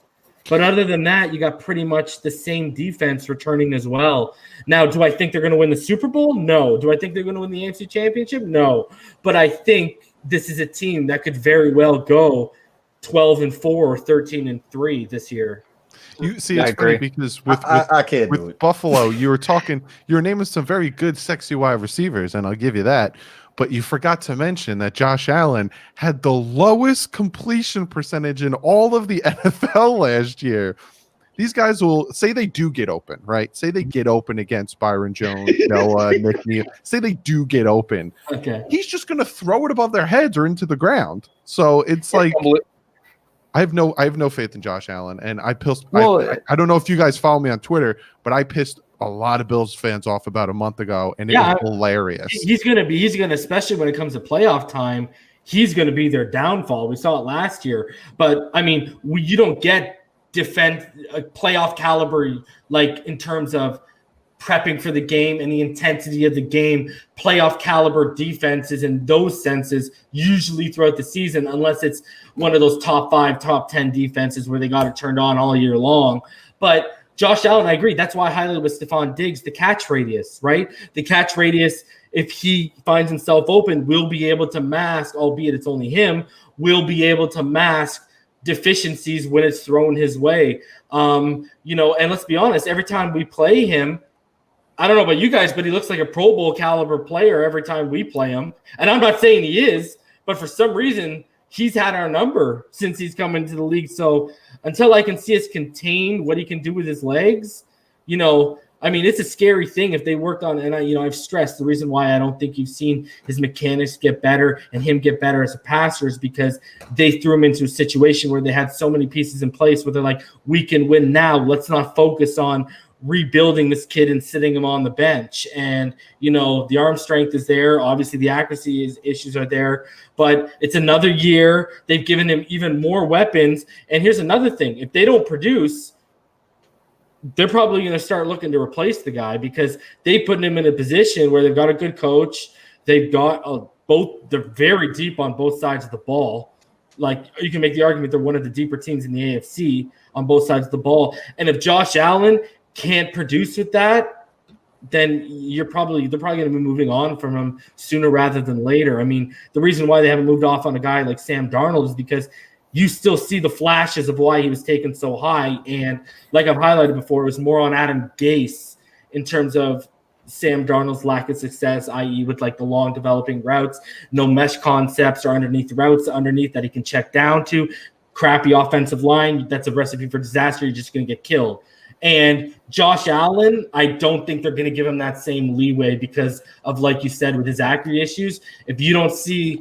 A: But other than that, you got pretty much the same defense returning as well. Now, do I think they're going to win the Super Bowl? No. Do I think they're going to win the AFC Championship? No. But I think this is a team that could very well go 12-4 or 13-3 this year.
F: You see, it's funny because
B: I can't do
F: with
B: it.
F: Buffalo, you were naming some very good, sexy wide receivers, and I'll give you that. But you forgot to mention that Josh Allen had the lowest completion percentage in all of the NFL last year. These guys will say they do get open, right? Say they get open against Byron Jones, Noah, Nick Neal. Say they do get open.
A: Okay.
F: He's just going to throw it above their heads or into the ground. So it's like I have no faith in Josh Allen, and I don't know if you guys follow me on Twitter, but I pissed a lot of Bills fans off about a month ago, and it was hilarious.
A: He's gonna, especially when it comes to playoff time, he's gonna be their downfall. We saw it last year, but I mean, you don't get playoff caliber like in terms of prepping for the game and the intensity of the game, playoff caliber defenses in those senses usually throughout the season, unless it's one of those top 5, top 10 defenses where they got it turned on all year long. But Josh Allen, I agree. That's why I highlighted with Stephon Diggs, the catch radius, right? The catch radius, if he finds himself open, will be able to mask, albeit it's only him, will be able to mask deficiencies when it's thrown his way. And let's be honest, every time we play him, I don't know about you guys, but he looks like a Pro Bowl caliber player every time we play him. And I'm not saying he is, but for some reason, he's had our number since he's come into the league. So until I can see us contain what he can do with his legs, it's a scary thing if they worked on, and I've stressed the reason why I don't think you've seen his mechanics get better and him get better as a passer is because they threw him into a situation where they had so many pieces in place where they're like, we can win now. Let's not focus on rebuilding this kid and sitting him on the bench. And, the arm strength is there. Obviously, the accuracy issues are there. But it's another year. They've given him even more weapons. And here's another thing. If they don't produce, they're probably going to start looking to replace the guy because they put him in a position where they've got a good coach. They've got they're very deep on both sides of the ball. Like, you can make the argument they're one of the deeper teams in the AFC on both sides of the ball. And if Josh Allen can't produce with that, then they're probably going to be moving on from him sooner rather than later. I mean, the reason why they haven't moved off on a guy like Sam Darnold is because you still see the flashes of why he was taken so high. And like I've highlighted before, it was more on Adam Gase in terms of Sam Darnold's lack of success, i.e. with like the long developing routes, no mesh concepts or underneath routes underneath that he can check down to, crappy offensive line. That's a recipe for disaster. You're just going to get killed. And Josh Allen, I don't think they're going to give him that same leeway because of, like you said, with his accuracy issues. If you don't see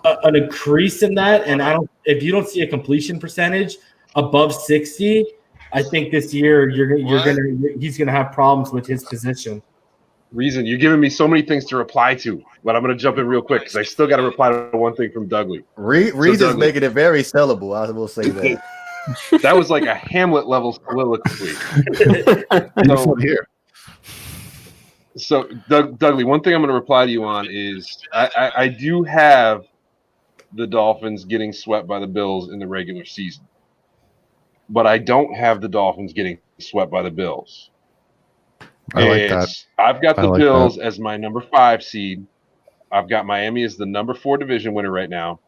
A: an increase in that, and if you don't see a completion percentage above 60, I think this year he's gonna have problems with his position.
C: Reason, you're giving me so many things to reply to, but I'm going to jump in real quick because I still got to reply to one thing from Douglie.
B: Reason's making it very sellable. I will say that.
C: That was like a Hamlet level soliloquy. So Douglie, one thing I'm going to reply to you on is I do have the Dolphins getting swept by the Bills in the regular season, but I don't have the Dolphins getting swept by the Bills.
F: I like that.
C: I've got the Bills as my number 5 seed. I've got Miami as the number 4 division winner right now.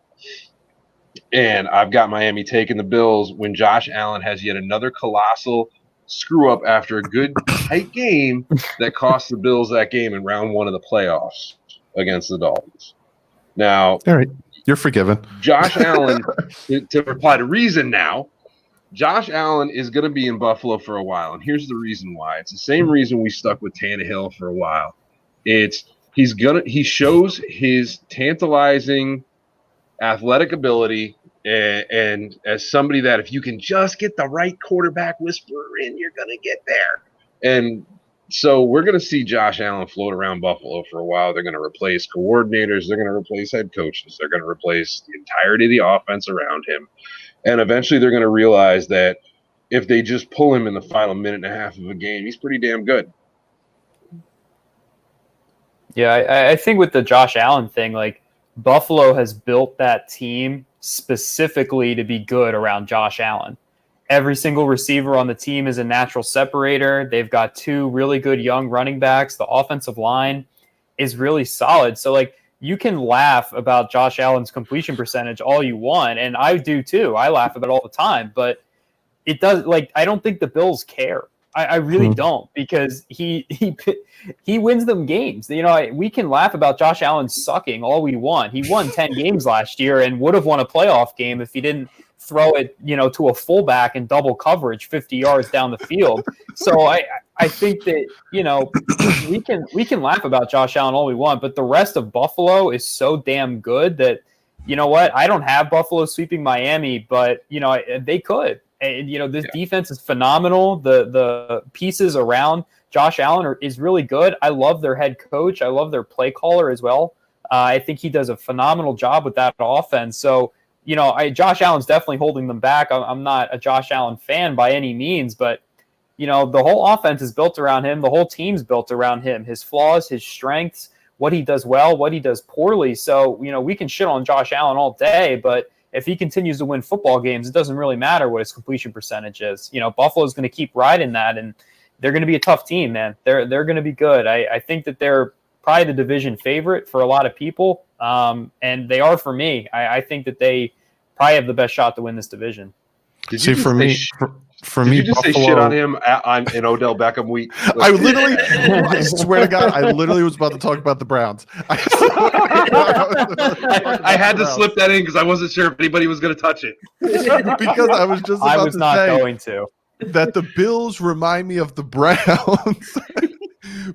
C: And I've got Miami taking the Bills when Josh Allen has yet another colossal screw up after a good tight game that cost the Bills that game in round 1 of the playoffs against the Dolphins. Now,
F: all right, you're forgiven.
C: Josh Allen, to reply to Reason now, Josh Allen is going to be in Buffalo for a while, and here's the reason why. It's the same reason we stuck with Tannehill for a while. He's he shows his tantalizing athletic ability, and as somebody that if you can just get the right quarterback whisperer in, you're gonna get there. And so we're gonna see Josh Allen float around Buffalo for a while. They're gonna replace coordinators, they're gonna replace head coaches, they're gonna replace the entirety of the offense around him. And eventually they're gonna realize that if they just pull him in the final minute and a half of a game, he's pretty damn good.
E: Yeah, I think with the Josh Allen thing, like Buffalo has built that team specifically to be good around Josh Allen. Every single receiver on the team is a natural separator. They've got 2 really good young running backs. The offensive line is really solid. So, like, you can laugh about Josh Allen's completion percentage all you want, and I do too. I laugh about it all the time, but it does. Like, I don't think the Bills care. I really don't, because he wins them games. You know, we can laugh about Josh Allen sucking all we want. He won 10 games last year and would have won a playoff game if he didn't throw it, to a fullback in double coverage 50 yards down the field. So I think that, we can laugh about Josh Allen all we want, but the rest of Buffalo is so damn good that, you know what? I don't have Buffalo sweeping Miami, but, they could. And, this defense is phenomenal. The pieces around Josh Allen is really good. I love their head coach. I love their play caller as well. I think he does a phenomenal job with that offense. So, Josh Allen's definitely holding them back. I'm not a Josh Allen fan by any means, but, the whole offense is built around him. The whole team's built around him, his flaws, his strengths, what he does well, what he does poorly. So, we can shit on Josh Allen all day, but if he continues to win football games, it doesn't really matter what his completion percentage is. Buffalo's going to keep riding that, and they're going to be a tough team, man. They're going to be good. I think that they're probably the division favorite for a lot of people, and they are for me. I think that they probably have the best shot to win this division.
F: See, for me,
C: Did you just say shit on him in Odell Beckham week?
F: I literally, I swear to God, I literally was about to talk about the Browns. I
C: had to slip that in because I wasn't sure if anybody was going to touch it.
F: Because I was just about to say
E: going to.
F: That the Bills remind me of the Browns.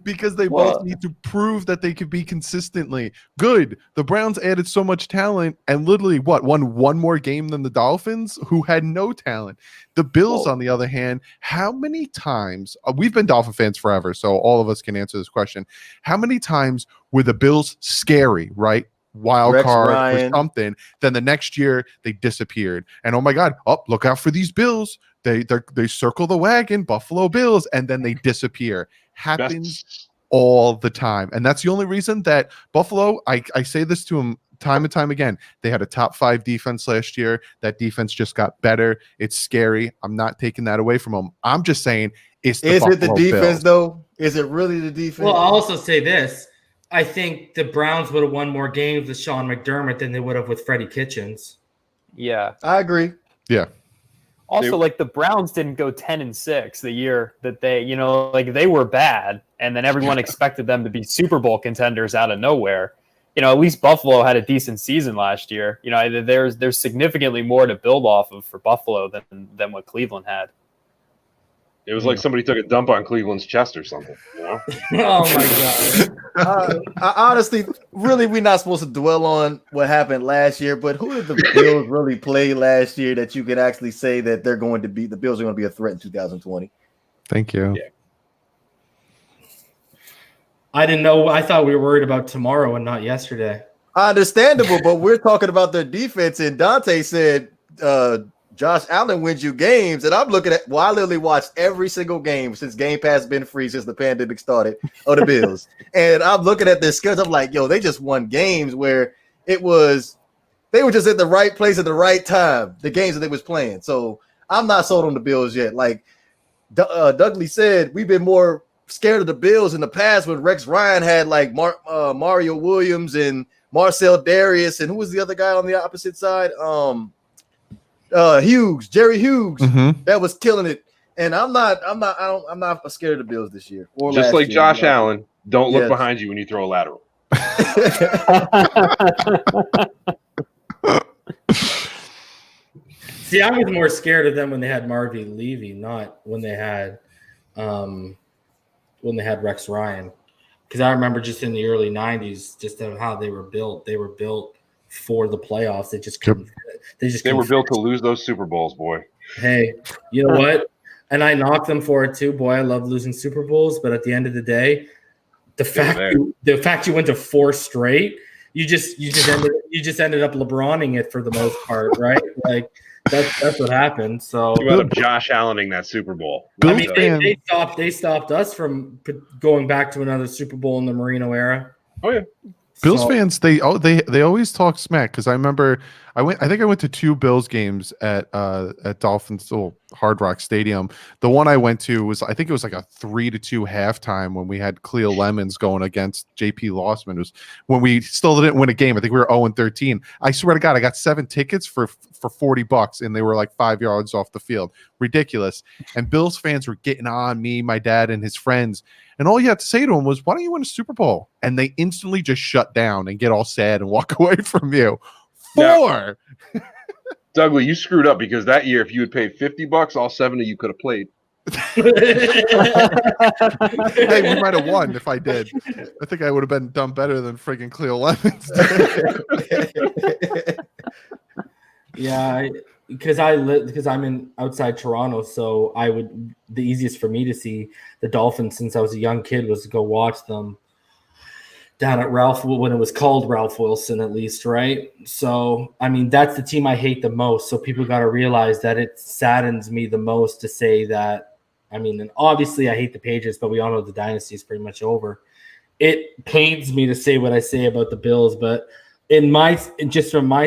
F: Because they both need to prove that they could be consistently good. The Browns added so much talent and literally won one more game than the Dolphins, who had no talent. The Bills, on the other hand, how many times we've been Dolphin fans forever, so all of us can answer this question. How many times were the Bills scary, right? Wild
B: Rex
F: card
B: Ryan.
F: or something, then the next year they disappeared. And oh my God, look out for these Bills. They circle the wagon, Buffalo Bills, and then they disappear. Happens all the time. And that's the only reason that Buffalo, I say this to them time and time again, they had a top 5 defense last year. That defense just got better. It's scary. I'm not taking that away from them. I'm just saying it's the
B: Is it the
F: Buffalo
B: defense,
F: Bills.
B: though? Is it really the defense?
A: Well, I'll also say this. I think the Browns would have won more games with Sean McDermott than they would have with Freddie Kitchens.
E: Yeah.
B: I agree.
F: Yeah.
E: Also, like, the Browns didn't go 10-6 the year that they, they were bad, and then everyone expected them to be Super Bowl contenders out of nowhere. At least Buffalo had a decent season last year. There's significantly more to build off of for Buffalo than what Cleveland had.
C: It was like somebody took a dump on Cleveland's chest or something.
A: Oh my God!
B: I honestly, really, we're not supposed to dwell on what happened last year, but who did the Bills really play last year that you could actually say that the Bills are going to be a threat in 2020?
F: Thank you.
C: Yeah.
A: I didn't know. I thought we were worried about tomorrow and not yesterday.
B: Understandable, but we're talking about their defense, and Dante said Josh Allen wins you games, and I'm looking at. Well, I literally watched every single game since Game Pass has been free since the pandemic started of the Bills, and I'm looking at their schedule. I'm like, yo, they just won games where they were just at the right place at the right time. The games that they was playing, so I'm not sold on the Bills yet. Like Dougley said, we've been more scared of the Bills in the past when Rex Ryan had like Mario Williams and Marcel Darius, and who was the other guy on the opposite side? Jerry Hughes, that was killing it. And I'm not scared of the Bills this year. Or
C: just like Josh Allen, don't look
B: Yes.
C: behind you when you throw a lateral.
A: See, I was more scared of them when they had Marvy Levy, not when they had Rex Ryan. because I remember just in the early '90s, just how they were built. They were built for the playoffs. They just couldn't.
C: They were built to lose those Super Bowls, boy.
A: Hey, you know what? And I knocked them for it too. Boy, I love losing Super Bowls, but at the end of the day, the fact you went to 4 straight, you just ended up LeBroning it for the most part, right? Like that's what happened. So
C: you ended up Josh Allening that Super Bowl.
A: I mean, they stopped us from going back to another Super Bowl in the Marino era.
C: Oh yeah.
F: Bills fans, they always talk smack because I remember I think I went to 2 Bills games at Dolphins Hard Rock Stadium. The one I went to was, I think it was like a 3-2 halftime when we had Cleo Lemons going against JP Lossman. It was when we still didn't win a game. I think we were 0-13. I swear to God, I got 7 tickets for $40 and they were like 5 yards off the field. Ridiculous. And Bills fans were getting on me, my dad, and his friends. And all you had to say to them was, why don't you win a Super Bowl? And they instantly just shut down and get all sad and walk away from you. 4.
C: Dougley, you screwed up because that year, if you had paid $50, all 7 of you could have played.
F: Hey, we might have won if I did. I think I would have done better than friggin' Cleo Lemons.
A: Yeah, because I'm in outside Toronto, so the easiest for me to see the Dolphins since I was a young kid was to go watch them down at Ralph when it was called Ralph Wilson, at least, right? So I mean, that's the team I hate the most. So people got to realize that it saddens me the most to say that. I mean, and obviously I hate the Patriots, but we all know the dynasty is pretty much over. It pains me to say what I say about the Bills, but from my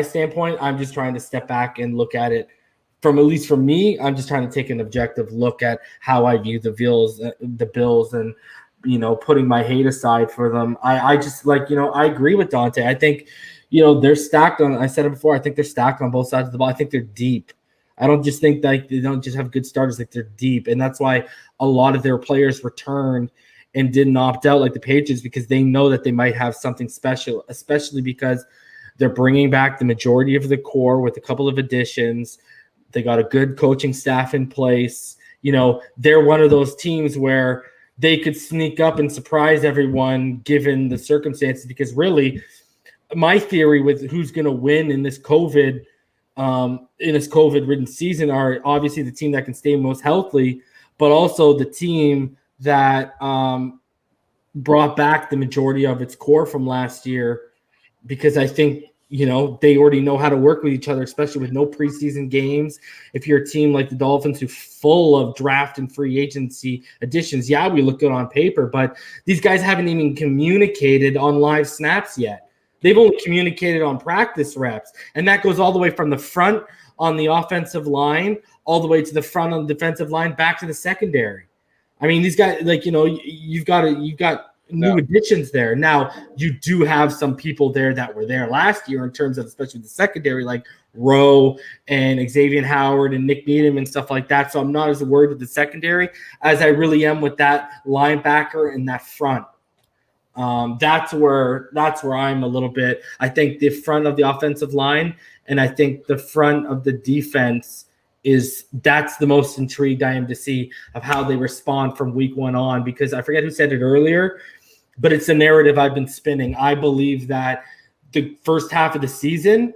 A: standpoint, I'm just trying to step back and look at it from, at least for me, I'm just trying to take an objective look at how I view the Bills, and, putting my hate aside for them. I just I agree with Dante. I think, they're stacked on, I said it before, I think they're stacked on both sides of the ball. I think they're deep. I don't just think that they don't just have good starters, like they're deep. And that's why a lot of their players returned and didn't opt out like the Patriots, because they know that they might have something special, especially because they're bringing back the majority of the core with a couple of additions. They got a good coaching staff in place. They're one of those teams where they could sneak up and surprise everyone given the circumstances, because really my theory with who's going to win in this COVID-ridden season are obviously the team that can stay most healthy, but also the team that brought back the majority of its core from last year, because I think, they already know how to work with each other, especially with no preseason games. If you're a team like the Dolphins who's full of draft and free agency additions, yeah, we look good on paper, but these guys haven't even communicated on live snaps yet. They've only communicated on practice reps, and that goes all the way from the front on the offensive line all the way to the front on the defensive line back to the secondary. I mean, these guys, you've got new additions there. Now, you do have some people there that were there last year in terms of especially the secondary, like Rowe and Xavier Howard and Nick Needham and stuff like that. So I'm not as worried with the secondary as I really am with that linebacker and that front. That's where I'm a little bit. I think the front of the offensive line and I think the front of the defense that's the most intrigued I am to see of how they respond from week 1 on, because I forget who said it earlier, but it's a narrative I've been spinning. I believe that the first half of the season,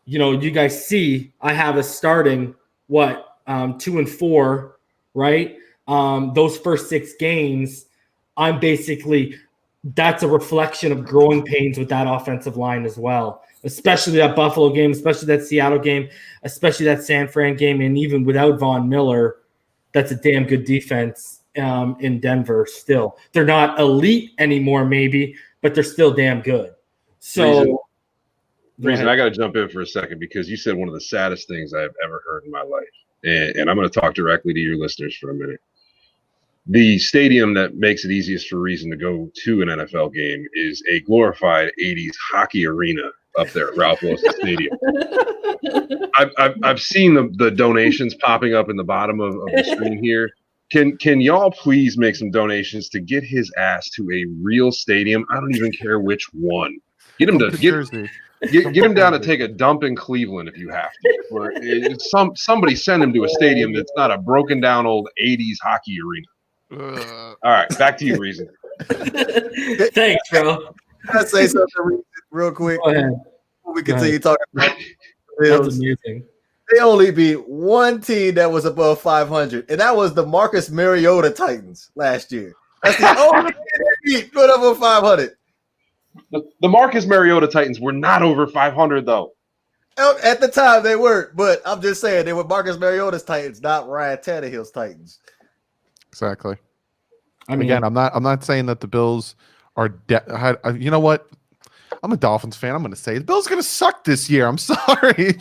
A: you guys see I have us starting 2-4, right? Those first 6 games, that's a reflection of growing pains with that offensive line as well, especially that Buffalo game, especially that Seattle game, especially that San Fran game. And even without Von Miller, that's a damn good defense in Denver still. They're not elite anymore, maybe, but they're still damn good. So,
C: Reason I got to jump in for a second, because you said one of the saddest things I've ever heard in my life. And I'm going to talk directly to your listeners for a minute. The stadium that makes it easiest for Reason to go to an NFL game is a glorified 80s hockey arena up there at Ralph Wilson Stadium. I've seen the donations popping up in the bottom of the screen here. Can y'all please make some donations to get his ass to a real stadium? I don't even care which one. Get him to get him down to take a dump in Cleveland if you have to. Or somebody send him to a stadium that's not a broken down old 80s hockey arena. All right, back to you, Reason.
A: Thanks, bro.
B: Can I say something real quick?
A: Go ahead.
B: Before we continue talking about the
A: That's
B: Bills.
A: amusing.
B: They only beat one team that was above 500, and that was the Marcus Mariota Titans last year. That's the only team they beat put over 500.
C: The Marcus Mariota Titans were not over 500 though.
B: At the time, they weren't, but I'm just saying they were Marcus Mariota's Titans, not Ryan Tannehill's Titans.
F: Exactly.
A: I mean,
F: Again, I'm not saying that the Bills are. You know what? I'm a Dolphins fan. I'm going to say the Bills are going to suck this year. I'm sorry.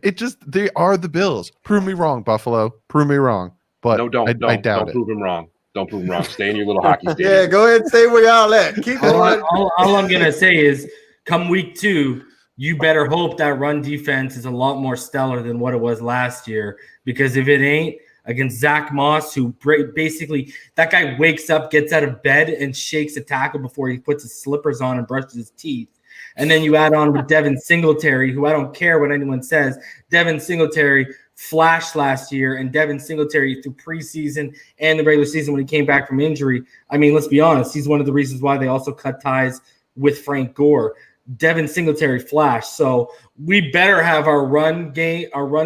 F: It just they are the Bills. Prove me wrong, Buffalo. Prove me wrong. But I doubt it.
C: Prove him wrong. Don't prove him wrong. Stay in your little hockey stadium.
B: Yeah, go ahead and stay where y'all at. Keep going.
A: all I'm gonna say is, come week 2, you better hope that run defense is a lot more stellar than what it was last year. Because if it ain't against Zach Moss, who basically that guy wakes up, gets out of bed, and shakes a tackle before he puts his slippers on and brushes his teeth. And then you add on with Devin Singletary, who I don't care what anyone says. Devin Singletary flashed last year, and Devin Singletary through preseason and the regular season when he came back from injury. I mean, let's be honest, he's one of the reasons why they also cut ties with Frank Gore. Devin Singletary flashed. So we better have our run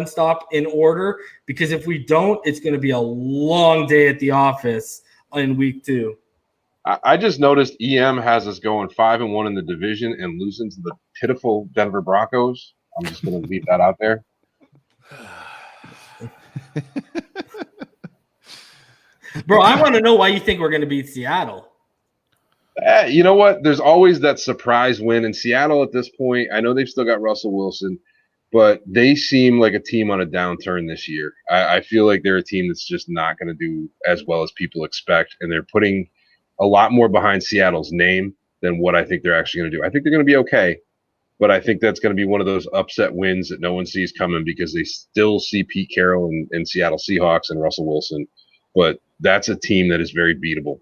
A: stop in order, because if we don't, it's going to be a long day at the office in week 2.
C: I just noticed EM has us going 5-1 in the division and losing to the pitiful Denver Broncos. I'm just going to leave that out there.
A: Bro, I want to know why you think we're going to beat Seattle.
C: You know what? There's always that surprise win in Seattle at this point. I know they've still got Russell Wilson, but they seem like a team on a downturn this year. I feel like they're a team that's just not going to do as well as people expect, and they're putting a lot more behind Seattle's name than what I think they're actually going to do. I think they're going to be okay, but I think that's going to be one of those upset wins that no one sees coming because they still see Pete Carroll and Seattle Seahawks and Russell Wilson, but that's a team that is very beatable.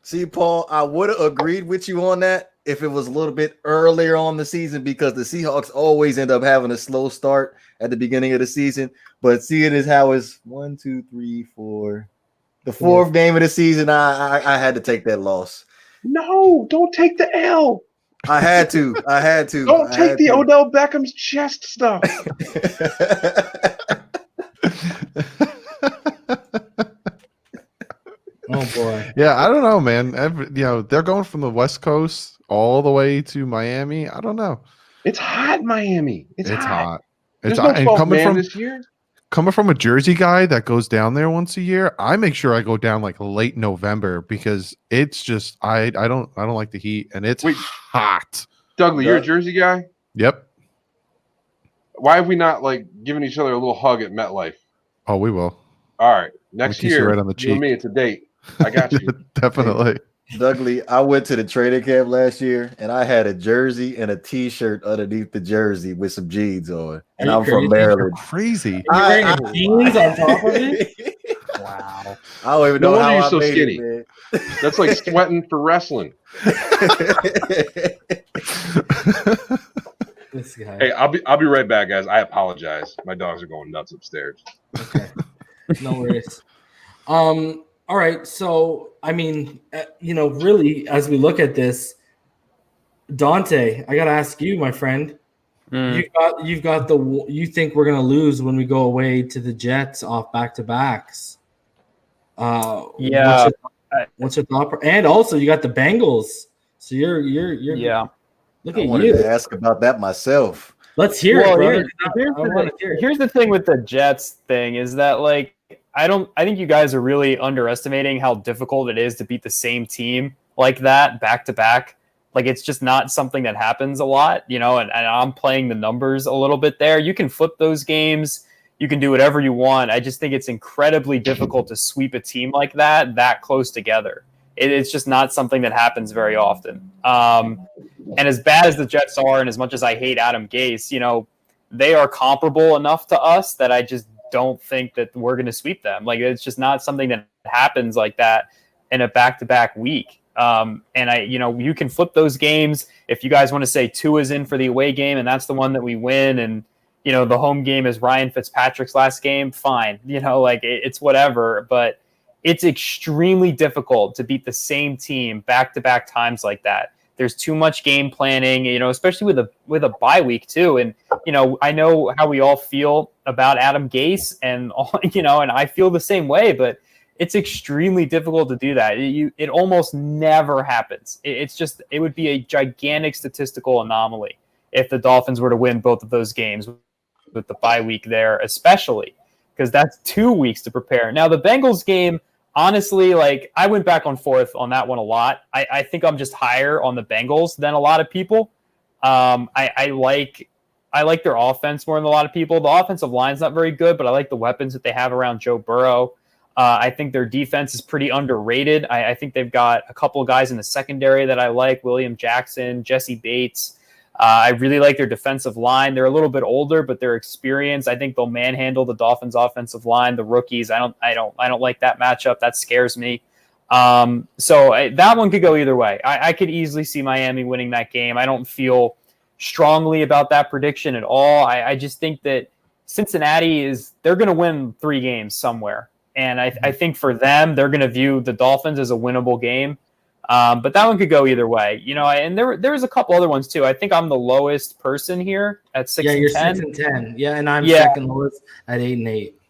B: See, Paul, I would have agreed with you on that if it was a little bit earlier on the season, because the Seahawks always end up having a slow start at the beginning of the season. But seeing as how it's 1, 2, 3, 4, the 4th game of the season, I had to take that loss.
C: No, don't take the L.
B: I had to.
C: Don't take the Odell Beckham's chest stuff.
A: Oh boy.
F: Yeah, I don't know, man. They're going from the West Coast all the way to Miami. I don't know.
C: It's hot in Miami. It's hot.
F: It's
C: There's
F: hot.
C: no 12
F: And
C: man this year.
F: coming from a Jersey guy that goes down there once a year, I make sure I go down like late November because it's just I don't like the heat and it's hot.
C: Dougley, you're a Jersey guy?
F: Yep.
C: Why have we not like given each other a little hug at MetLife?
F: Oh, we will.
C: All right. Next
F: We'll kiss you
C: year,
F: right on the
C: you and
F: cheek.
C: me, it's a date. I got you.
F: Definitely.
B: Dougley, I went to the training camp last year and I had a jersey and a t-shirt underneath the jersey with some jeans on. And I'm from Maryland.
F: Crazy.
A: You're wearing jeans on top of it?
B: Wow. I don't even
C: No
B: know
C: wonder
B: how
C: you're
B: I
C: so
B: made
C: skinny.
B: it, man.
C: That's like sweating for wrestling.
A: This guy.
C: Hey, I'll be right back, guys. I apologize. My dogs are going nuts upstairs.
A: Okay. No worries. All right. So, I mean, really, as we look at this, Dante, I got to ask you, my friend, you think we're going to lose when we go away to the Jets off back-to-backs?
E: Yeah.
A: What's your thought? And also you got the Bengals. So you're
E: yeah.
A: Look
B: I
A: at
B: wanted
A: you.
B: to ask about that myself.
A: Let's hear it, brother.
E: Here's the thing with the Jets thing is that I think you guys are really underestimating how difficult it is to beat the same team like that back to back. Like it's just not something that happens a lot, and I'm playing the numbers a little bit there. You can flip those games. You can do whatever you want. I just think it's incredibly difficult to sweep a team like that close together. It's just not something that happens very often. And as bad as the Jets are, and as much as I hate Adam Gase, they are comparable enough to us that I just don't think that we're going to sweep them. Like it's just not something that happens like that in a back-to-back week. You can flip those games. If you guys want to say Tua's in for the away game and that's the one that we win, and the home game is Ryan Fitzpatrick's last game, fine. It's whatever. But it's extremely difficult to beat the same team back-to-back times like that. There's too much game planning, especially with a bye week too. And, I know how we all feel about Adam Gase and, and I feel the same way, but it's extremely difficult to do that. It almost never happens. It would be a gigantic statistical anomaly if the Dolphins were to win both of those games with the bye week there, especially because that's 2 weeks to prepare. Now, the Bengals game, honestly, I went back and forth on that one a lot. I think I'm just higher on the Bengals than a lot of people. I like their offense more than a lot of people. The offensive line's not very good, but I like the weapons that they have around Joe Burrow. I think their defense is pretty underrated. I think they've got a couple of guys in the secondary that I like, William Jackson, Jesse Bates. I really like their defensive line. They're a little bit older, but their experience, I think they'll manhandle the Dolphins offensive line, the rookies. I don't like that matchup. That scares me. That one could go either way. I could easily see Miami winning that game. I don't feel strongly about that prediction at all. I just think that Cincinnati they're going to win 3 games somewhere. And I think for them, they're going to view the Dolphins as a winnable game. But that one could go either way, and there's a couple other ones too. I think I'm the lowest person here at 6 and 10.
A: Yeah, you're 6 and 10. Yeah, and I'm second lowest at 8 and 8.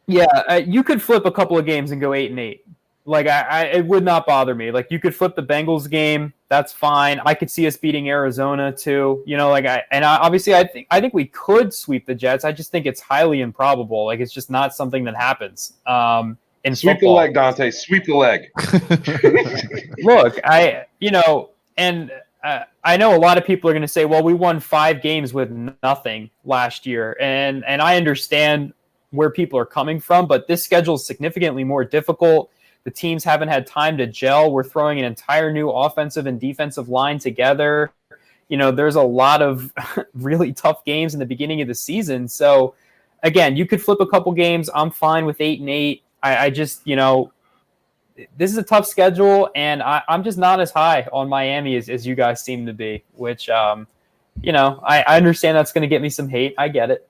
E: Yeah, you could flip a couple of games and go 8 and 8. It would not bother me. You could flip the Bengals game. That's fine. I could see us beating Arizona too. Obviously I think we could sweep the Jets. I just think it's highly improbable. It's just not something that happens. In
C: sweep
E: football.
C: The leg, Dante. Sweep the leg.
E: Look, I know a lot of people are going to say, well, we won 5 games with nothing last year. And I understand where people are coming from, but this schedule is significantly more difficult. The teams haven't had time to gel. We're throwing an entire new offensive and defensive line together. There's a lot of really tough games in the beginning of the season. So, again, you could flip a couple games. I'm fine with 8 and 8. I just, this is a tough schedule, and I'm just not as high on Miami as you guys seem to be, which, I understand that's going to get me some hate. I get it.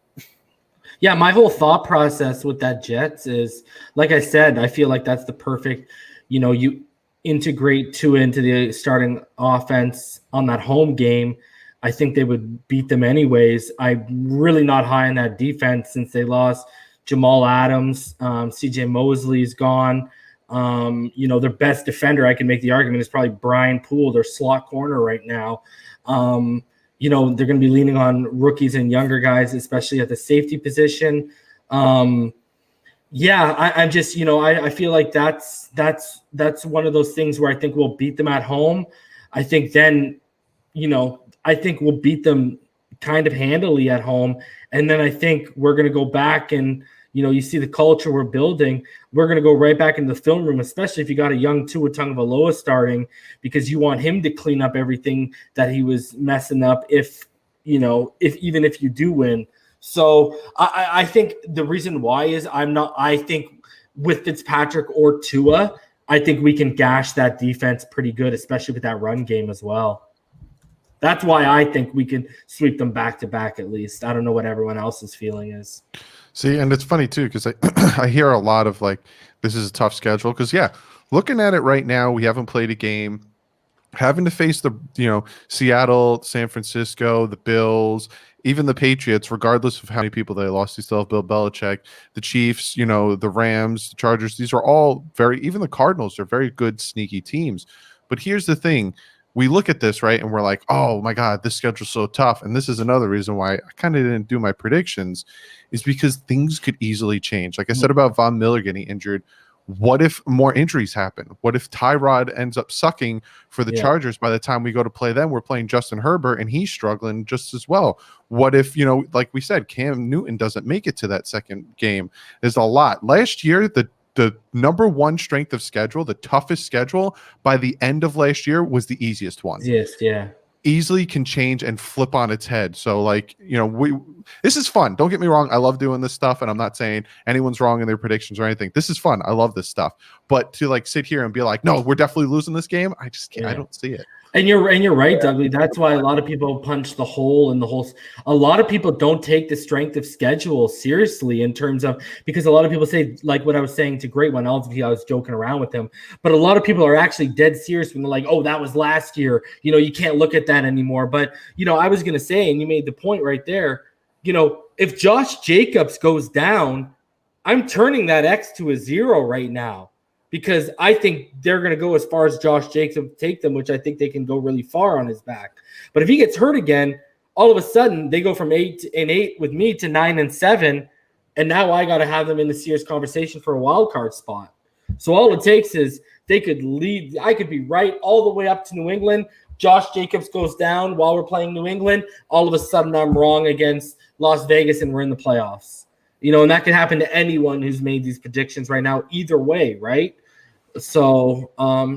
A: Yeah, my whole thought process with that Jets is, like I said, I feel like that's the perfect, you integrate Tua into the starting offense on that home game. I think they would beat them anyways. I'm really not high on that defense since they lost Jamal Adams. CJ Mosley's gone. Their best defender, I can make the argument, is probably Brian Poole, their slot corner right now. They're going to be leaning on rookies and younger guys, especially at the safety position. I just, I feel like that's one of those things where I think we'll beat them at home. I think then, I think we'll beat them kind of handily at home. And then I think we're going to go back and, you see the culture we're building. We're going to go right back into the film room, especially if you got a young Tua Tagovailoa starting, because you want him to clean up everything that he was messing up if you do win. So I think the reason why is I think with Fitzpatrick or Tua, I think we can gash that defense pretty good, especially with that run game as well. That's why I think we can sweep them back to back at least. I don't know what everyone else's feeling is.
F: See, and it's funny too, because I hear a lot of this is a tough schedule. Because looking at it right now, we haven't played a game. Having to face the Seattle, San Francisco, the Bills, even the Patriots, regardless of how many people they lost, they still have Bill Belichick. The Chiefs, the Rams, the Chargers. These are all even the Cardinals are very good, sneaky teams. But here's the thing. We look at this, right, and we're like, oh, my God, this schedule's so tough. And this is another reason why I kind of didn't do my predictions, is because things could easily change. Like I said about Von Miller getting injured, what if more injuries happen? What if Tyrod ends up sucking for the Chargers by the time we go to play them? We're playing Justin Herbert, and he's struggling just as well. What if, like we said, Cam Newton doesn't make it to that second game? There's a lot. Last year, the number one strength of schedule, the toughest schedule by the end of last year was the easiest one.
A: Yes, yeah.
F: Easily can change and flip on its head. So this is fun. Don't get me wrong. I love doing this stuff, and I'm not saying anyone's wrong in their predictions or anything. This is fun. I love this stuff. But to sit here and be like, no, we're definitely losing this game, I just can't. I don't see it.
A: And you're right, Dougie. That's why a lot of people punch the hole in the whole. A lot of people don't take the strength of schedule seriously in terms of, because a lot of people say, like what I was saying to Great One, obviously I was joking around with him, but a lot of people are actually dead serious when they're like, oh, that was last year. You can't look at that anymore. But I was gonna say, and you made the point right there. If Josh Jacobs goes down, I'm turning that X to a 0 right now. Because I think they're going to go as far as Josh Jacobs take them, which I think they can go really far on his back. But if he gets hurt again, all of a sudden they go from 8-8 with me to 9-7, and now I got to have them in the serious conversation for a wild card spot. So all it takes is they could lead. I could be right all the way up to New England. Josh Jacobs goes down while we're playing New England. All of a sudden I'm wrong against Las Vegas, and we're in the playoffs. And that can happen to anyone who's made these predictions right now. Either way, right? So,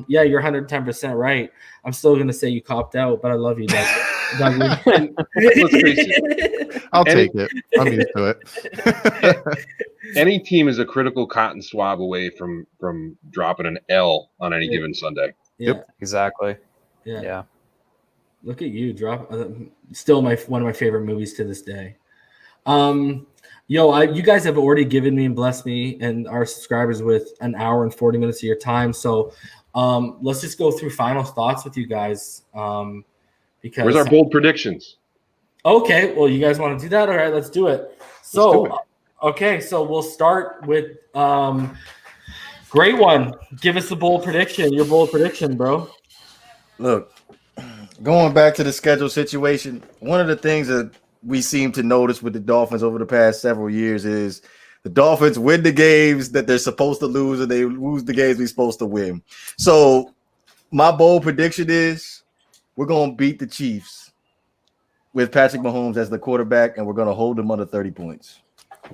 A: yeah, you're 110% right. I'm still going to say you copped out, but I love you, Doug.
F: I'll take it. I'm used to it.
C: Any team is a critical cotton swab away from dropping an L on any given Sunday.
A: Yeah,
F: Yep.
E: Exactly.
A: Yeah. Look at you. Still one of my favorite movies to this day. You guys have already given me and blessed me and our subscribers with an hour and 40 minutes of your time. So let's just go through final thoughts with you guys. Because
C: where's our bold predictions?
A: Okay, well, you guys want to do that? All right, let's do it. So, okay, so we'll start with Great One. Give us a bold prediction. Your bold prediction, bro.
B: Look, going back to the schedule situation, one of the things that we seem to notice with the Dolphins over the past several years is the Dolphins win the games that they're supposed to lose, and they lose the games we're supposed to win. So my bold prediction is we're going to beat the Chiefs with Patrick Mahomes as the quarterback, and we're going to hold them under 30 points.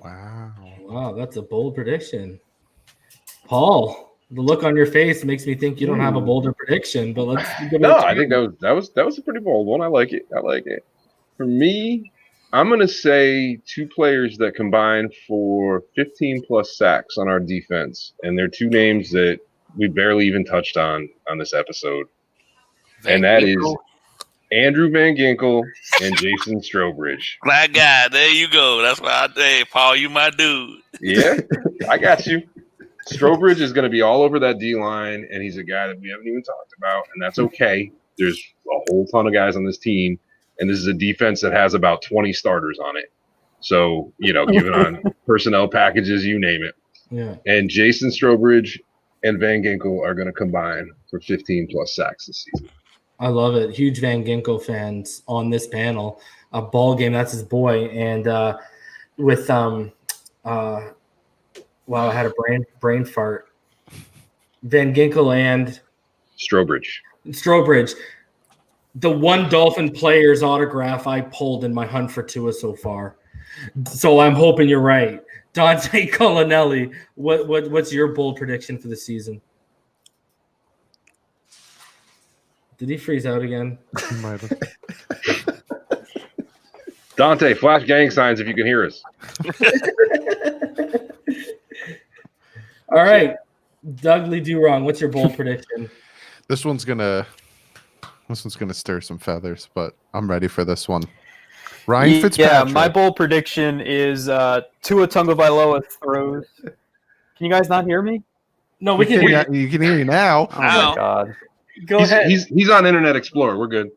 A: Wow, that's a bold prediction. Paul, the look on your face makes me think you don't have a bolder prediction, but let's
C: No, I think that was a pretty bold one. I like it. For me, I'm going to say two players that combine for 15 plus sacks on our defense, and they're two names that we barely even touched on this episode. And that is Andrew Van Ginkel and Jason Strowbridge.
D: My guy, there you go. That's why I say, Paul, you my dude.
C: Yeah, I got you. Strowbridge is going to be all over that D-line, and he's a guy that we haven't even talked about, and that's okay. There's a whole ton of guys on this team, and this is a defense that has about 20 starters on it. So, given on personnel packages, you name it.
A: Yeah.
C: And Jason Strowbridge and Van Ginkel are going to combine for 15 plus sacks this season.
A: I love it. Huge Van Ginkel fans on this panel. A BallGame, that's his boy. And with wow, I had a brain fart. Van Ginkel and Strowbridge. The one Dolphin player's autograph I pulled in my hunt for Tua so far. So I'm hoping you're right. Dante Collinelli, what's your bold prediction for the season? Did he freeze out again?
F: He might have.
C: Dante, flash gang signs if you can hear us.
A: All right. DouglieDoWrong, what's your bold prediction?
F: This one's gonna stir some feathers, but I'm ready for this one. Ryan Fitzpatrick.
E: Yeah, my bold prediction is Tua Tagovailoa throws. Can you guys not hear me?
A: No, we can hear you.
F: You can hear you now.
E: Oh my god.
A: Go ahead.
C: He's on Internet Explorer. We're good.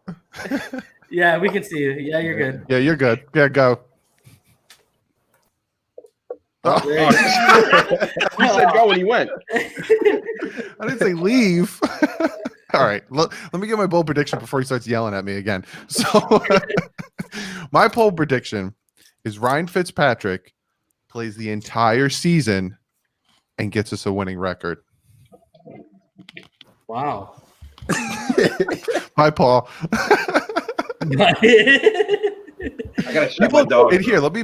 A: Yeah, we can see you. Yeah, you're good.
F: Yeah, you're good. Yeah, go.
A: Oh,
C: We said go when he went.
F: I didn't say leave. All right, let me get my bold prediction before he starts yelling at me again. So, my bold prediction is Ryan Fitzpatrick plays the entire season and gets us a winning record.
A: Wow.
F: Hi, Paul.
C: I gotta shut my dog.
F: And here, let me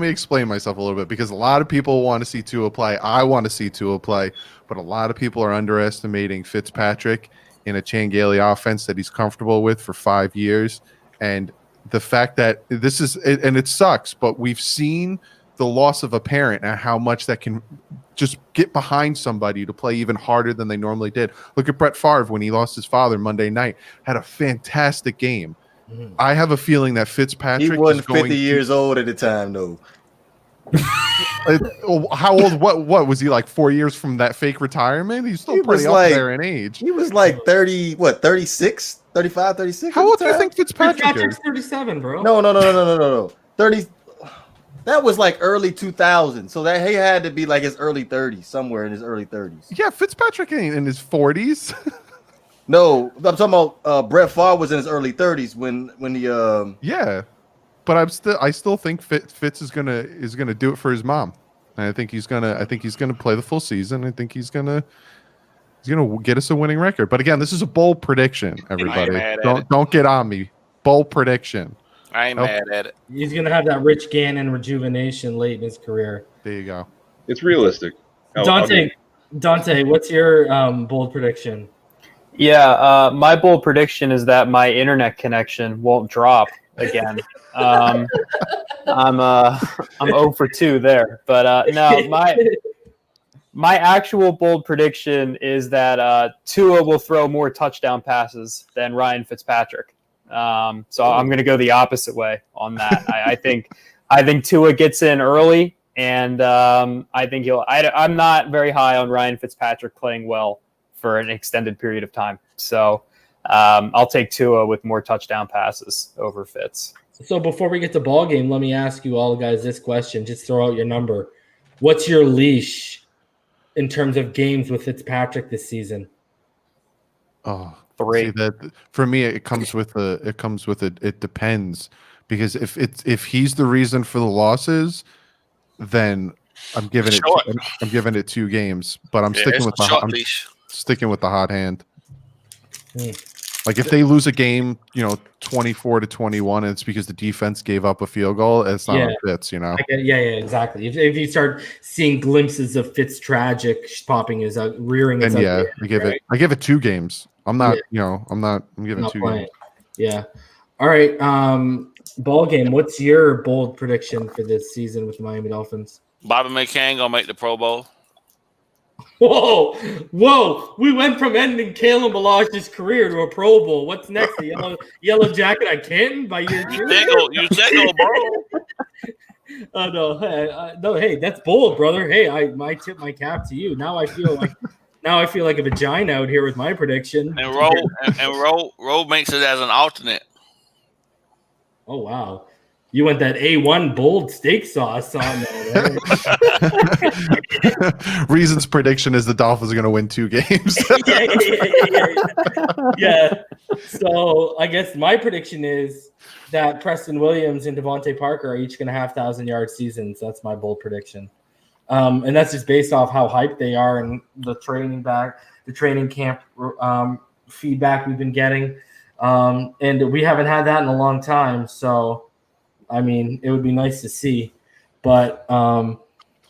F: explain myself a little bit, because a lot of people want to see Tua play. I want to see Tua play, but a lot of people are underestimating Fitzpatrick in a Changeli offense that he's comfortable with for 5 years, and the fact that it sucks, but we've seen the loss of a parent and how much that can just get behind somebody to play even harder than they normally did. Look at Brett Favre when he lost his father Monday night. Had a fantastic game. I have a feeling that Fitzpatrick
B: He wasn't
F: is going
B: 50 years old at the time, though.
F: How old? What was he, like 4 years from that fake retirement? He's still pretty up there in age.
B: He was like 30, 36, 35, 36.
F: How old do you think Fitzpatrick
A: Fitzpatrick's
F: is?
A: 37, bro.
B: No. 30. That was like early 2000. So that he had to be like his early 30s, somewhere in his early 30s.
F: Yeah, Fitzpatrick ain't in his 40s.
B: No, I'm talking about Brett Favre was in his early 30s when the
F: Yeah, but I still think Fitz is gonna do it for his mom, and I think he's gonna play the full season. I think he's gonna get us a winning record. But again, this is a bold prediction. Everybody, don't get on me. Bold prediction.
D: I ain't mad at it.
A: He's gonna have that Rich Gannon rejuvenation late in his career.
F: There you go.
C: It's realistic.
A: Dante, what's your bold prediction?
E: Yeah, my bold prediction is that my internet connection won't drop again. I'm 0 for 2 there, but no, my actual bold prediction is that Tua will throw more touchdown passes than Ryan Fitzpatrick. So I'm going to go the opposite way on that. I think Tua gets in early, and I think I'm not very high on Ryan Fitzpatrick playing well for an extended period of time. So I'll take Tua with more touchdown passes over Fitz.
A: So before we get to ball game, let me ask you all guys this question. Just throw out your number. What's your leash in terms of games with Fitzpatrick this season?
F: Oh,
E: 3.
F: See, that for me, it comes with it depends, because if he's the reason for the losses, then I'm giving it 2 games. But I'm sticking with the hot hand. Like if they lose a game, 24-21, and it's because the defense gave up a field goal, it's not on Fitz, Yeah,
A: exactly. If you start seeing glimpses of Fitz tragic popping his rearing his
F: I give it 2 games. I'm not, I'm giving 2 games.
A: Yeah. All right. Ball game. What's your bold prediction for this season with the Miami Dolphins?
D: Bobby McCain gonna make the Pro Bowl.
A: Whoa! We went from ending Kalen Ballage's career to a Pro Bowl. What's next? The yellow jacket at Canton by year 2?
D: You tango, bro.
A: Oh no! No, hey, that's bold, brother. Hey, I tip my cap to you. Now I feel like a vagina out here with my prediction.
D: And Roe makes it as an alternate.
A: Oh wow! You went that A1 bold steak sauce on there.
F: Reason's prediction is the Dolphins are going to win 2 games.
A: Yeah. So I guess my prediction is that Preston Williams and Devontae Parker are each going to have 1,000-yard seasons. That's my bold prediction. And that's just based off how hyped they are and the training camp feedback we've been getting. And we haven't had that in a long time. So, I mean, it would be nice to see. But,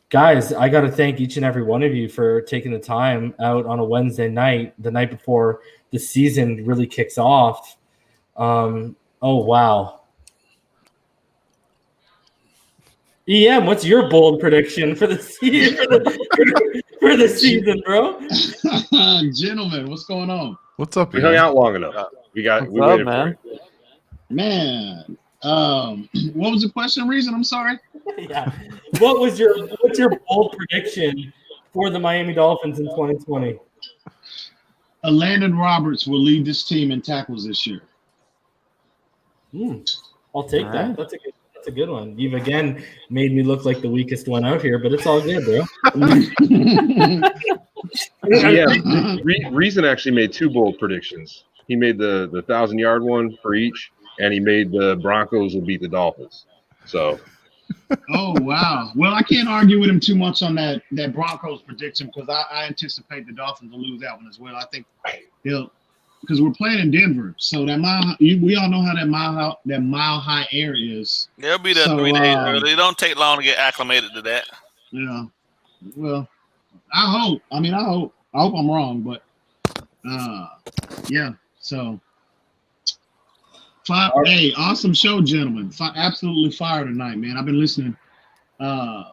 A: guys, I got to thank each and every one of you for taking the time out on a Wednesday night, the night before the season really kicks off. Oh, wow. EM, what's your bold prediction for the season, for the season, bro?
G: Gentlemen, what's going on?
F: What's up?
C: We hung out long enough. We waited for it.
G: Man, what was the question? Reason? I'm sorry.
A: Yeah. What's your bold prediction for the Miami Dolphins in 2020?
G: Landon Roberts will lead this team in tackles this year.
A: I'll take that. That's a good one. You've again made me look like the weakest one out here, but it's all good, bro.
C: Yeah, Reason actually made 2 bold predictions. He made the 1,000-yard one for each, and he made the Broncos will beat the Dolphins. So.
G: Oh wow! Well, I can't argue with him too much on that Broncos prediction because I anticipate the Dolphins will lose that one as well. I think they'll, because we're playing in Denver, so we all know how that mile high air is.
D: They'll be there 3 days early. It don't take long to get acclimated to that.
G: Yeah. Well, I hope. I hope I'm wrong, but yeah. So. Hey, awesome show, gentlemen. Absolutely fire tonight, man. I've been listening, as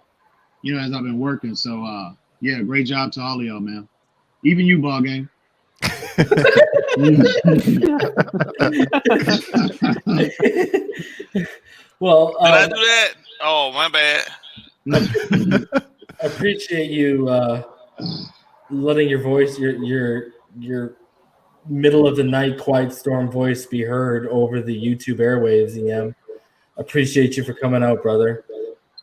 G: I've been working. So Yeah, great job to all of y'all, man. Even you, BallGame.
A: Well,
D: Did I do that? Oh, my bad.
A: I appreciate you letting your voice, your middle of the night quiet storm voice be heard over the YouTube airwaves, EM. Appreciate you for coming out, brother.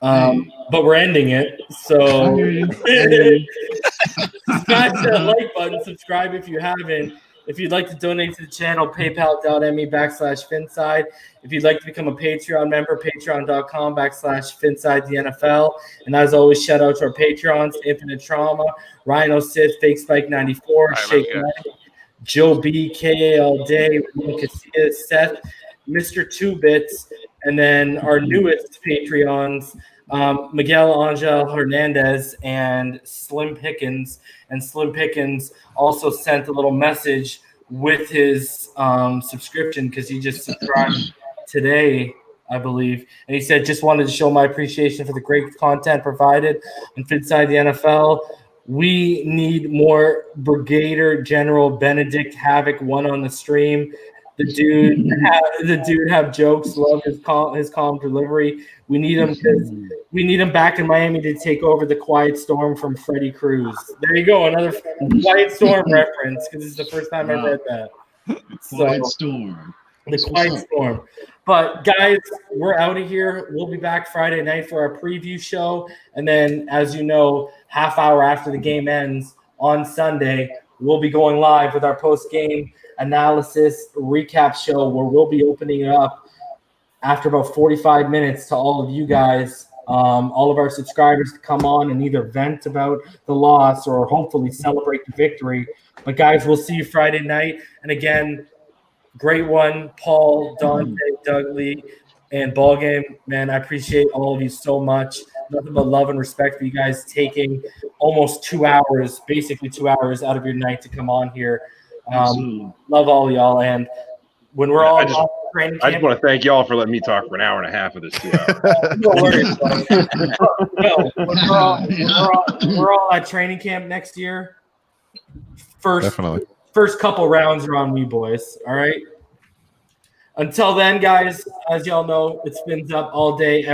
A: But we're ending it, so
G: I hear you.
A: smash that like button, subscribe if you haven't. If you'd like to donate to the channel, paypal.me/Phinside. If you'd like to become a Patreon member, patreon.com/Phinside the NFL. And as always, shout out to our Patreons, Infinite Trauma, Rhino Sith, Fake Spike 94, Shake Knight, Joe B, KAL Day, Casillas, Seth, Mr. 2-Bits, and then our newest Patreons, Miguel Angel Hernandez and Slim Pickens. And Slim Pickens also sent a little message with his subscription because he just subscribed today, I believe. And he said, just wanted to show my appreciation for the great content provided on Finside the NFL. We need more Brigadier General Benedict Havoc one on the stream. The dude have jokes. Love his calm delivery. We need him because we need him back in Miami to take over the Quiet Storm from Freddie Cruz. There you go, another Quiet Storm reference because it's the first time I've read that.
G: Quiet Storm.
A: The Quiet Storm. But guys, we're out of here. We'll be back Friday night for our preview show, and then, as you know, half hour after the game ends on Sunday, we'll be going live with our post-game analysis recap show where we'll be opening it up after about 45 minutes to all of you guys, all of our subscribers to come on and either vent about the loss or hopefully celebrate the victory. But guys, we'll see you Friday night. And again, great one, Paul, Dante, Dougie, and BallGame. Man, I appreciate all of you so much. Nothing but love and respect for you guys taking almost 2 hours, basically 2 hours out of your night to come on here. Love all y'all, and when we're all training camp,
C: I just want to thank y'all for letting me talk for an hour and a half of this 2 hours.
A: No worries, no, we're all at training camp next year. First couple rounds are on me, boys. All right. Until then, guys, as y'all know, it spins up all day, every day.